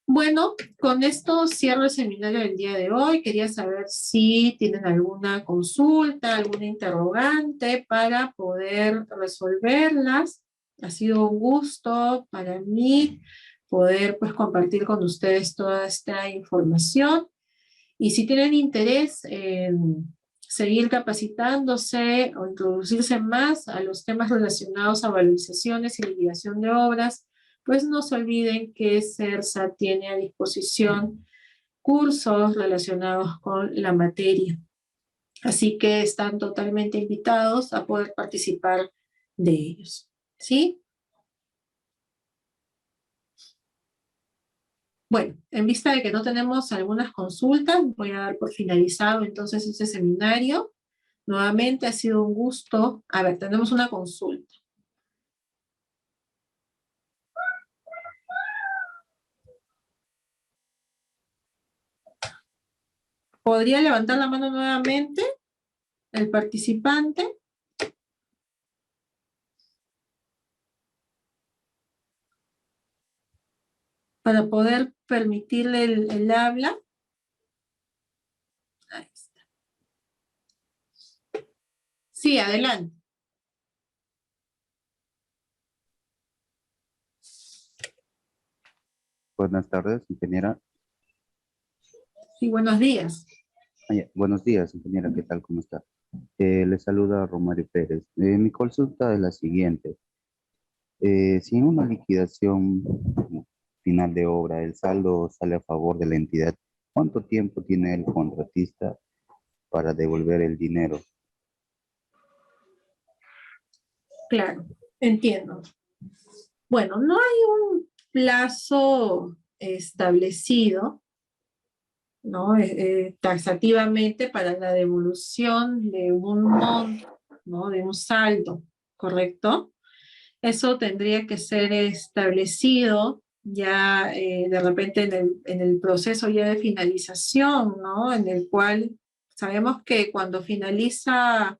Bueno, con esto cierro el seminario del día de hoy. Quería saber si tienen alguna consulta, alguna interrogante para poder resolverlas. Ha sido un gusto para mí poder pues compartir con ustedes toda esta información. Y si tienen interés en seguir capacitándose o introducirse más a los temas relacionados a valorizaciones y liquidación de obras, pues no se olviden que CERSA tiene a disposición cursos relacionados con la materia. Así que están totalmente invitados a poder participar de ellos. ¿Sí? Bueno, en vista de que no tenemos algunas consultas, voy a dar por finalizado entonces este seminario. Nuevamente ha sido un gusto. A ver, tenemos una consulta. ¿Podría levantar la mano nuevamente el participante para poder permitirle el habla? Ahí está. Sí, adelante. Buenas tardes, ingeniera. Sí, buenos días. Buenos días, ingeniera, ¿qué tal? ¿Cómo está? Le saluda Romario Pérez. Mi consulta es la siguiente. Si en una liquidación final de obra el saldo sale a favor de la entidad, ¿cuánto tiempo tiene el contratista para devolver el dinero? Claro, entiendo. Bueno, no hay un plazo establecido, ¿no? Taxativamente para la devolución de un monto, ¿no? De un saldo, ¿correcto? Eso tendría que ser establecido ya de repente en el proceso ya de finalización, ¿no? En el cual sabemos que cuando finaliza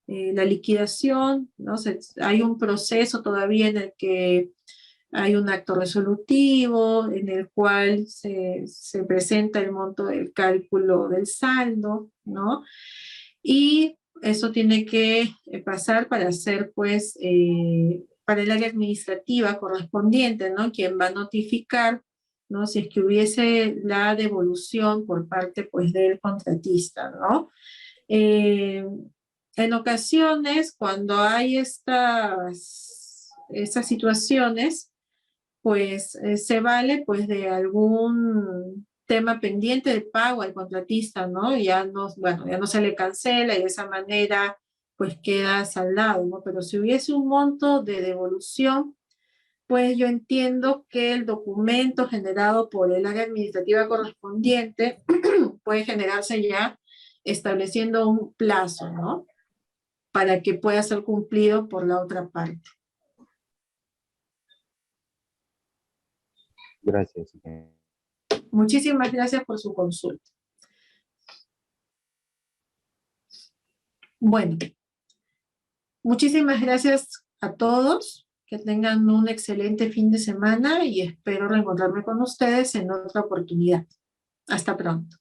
la liquidación, ¿no? Hay un proceso todavía en el que hay un acto resolutivo en el cual se presenta el monto del cálculo del saldo, ¿no? Y eso tiene que pasar para ser, pues, para el área administrativa correspondiente, ¿no? Quien va a notificar, ¿no? Si es que hubiese la devolución por parte, pues, del contratista, ¿no? Eh, en ocasiones, cuando hay estas situaciones, pues se vale pues de algún tema pendiente de pago al contratista, ¿no? Ya no, bueno, ya no se le cancela y de esa manera pues queda saldado, ¿no? Pero si hubiese un monto de devolución, pues yo entiendo que el documento generado por el área administrativa correspondiente puede generarse ya estableciendo un plazo, ¿no? para que pueda ser cumplido por la otra parte. Gracias, ingeniera. Muchísimas gracias por su consulta. Bueno, muchísimas gracias a todos. Que tengan un excelente fin de semana y espero reencontrarme con ustedes en otra oportunidad. Hasta pronto.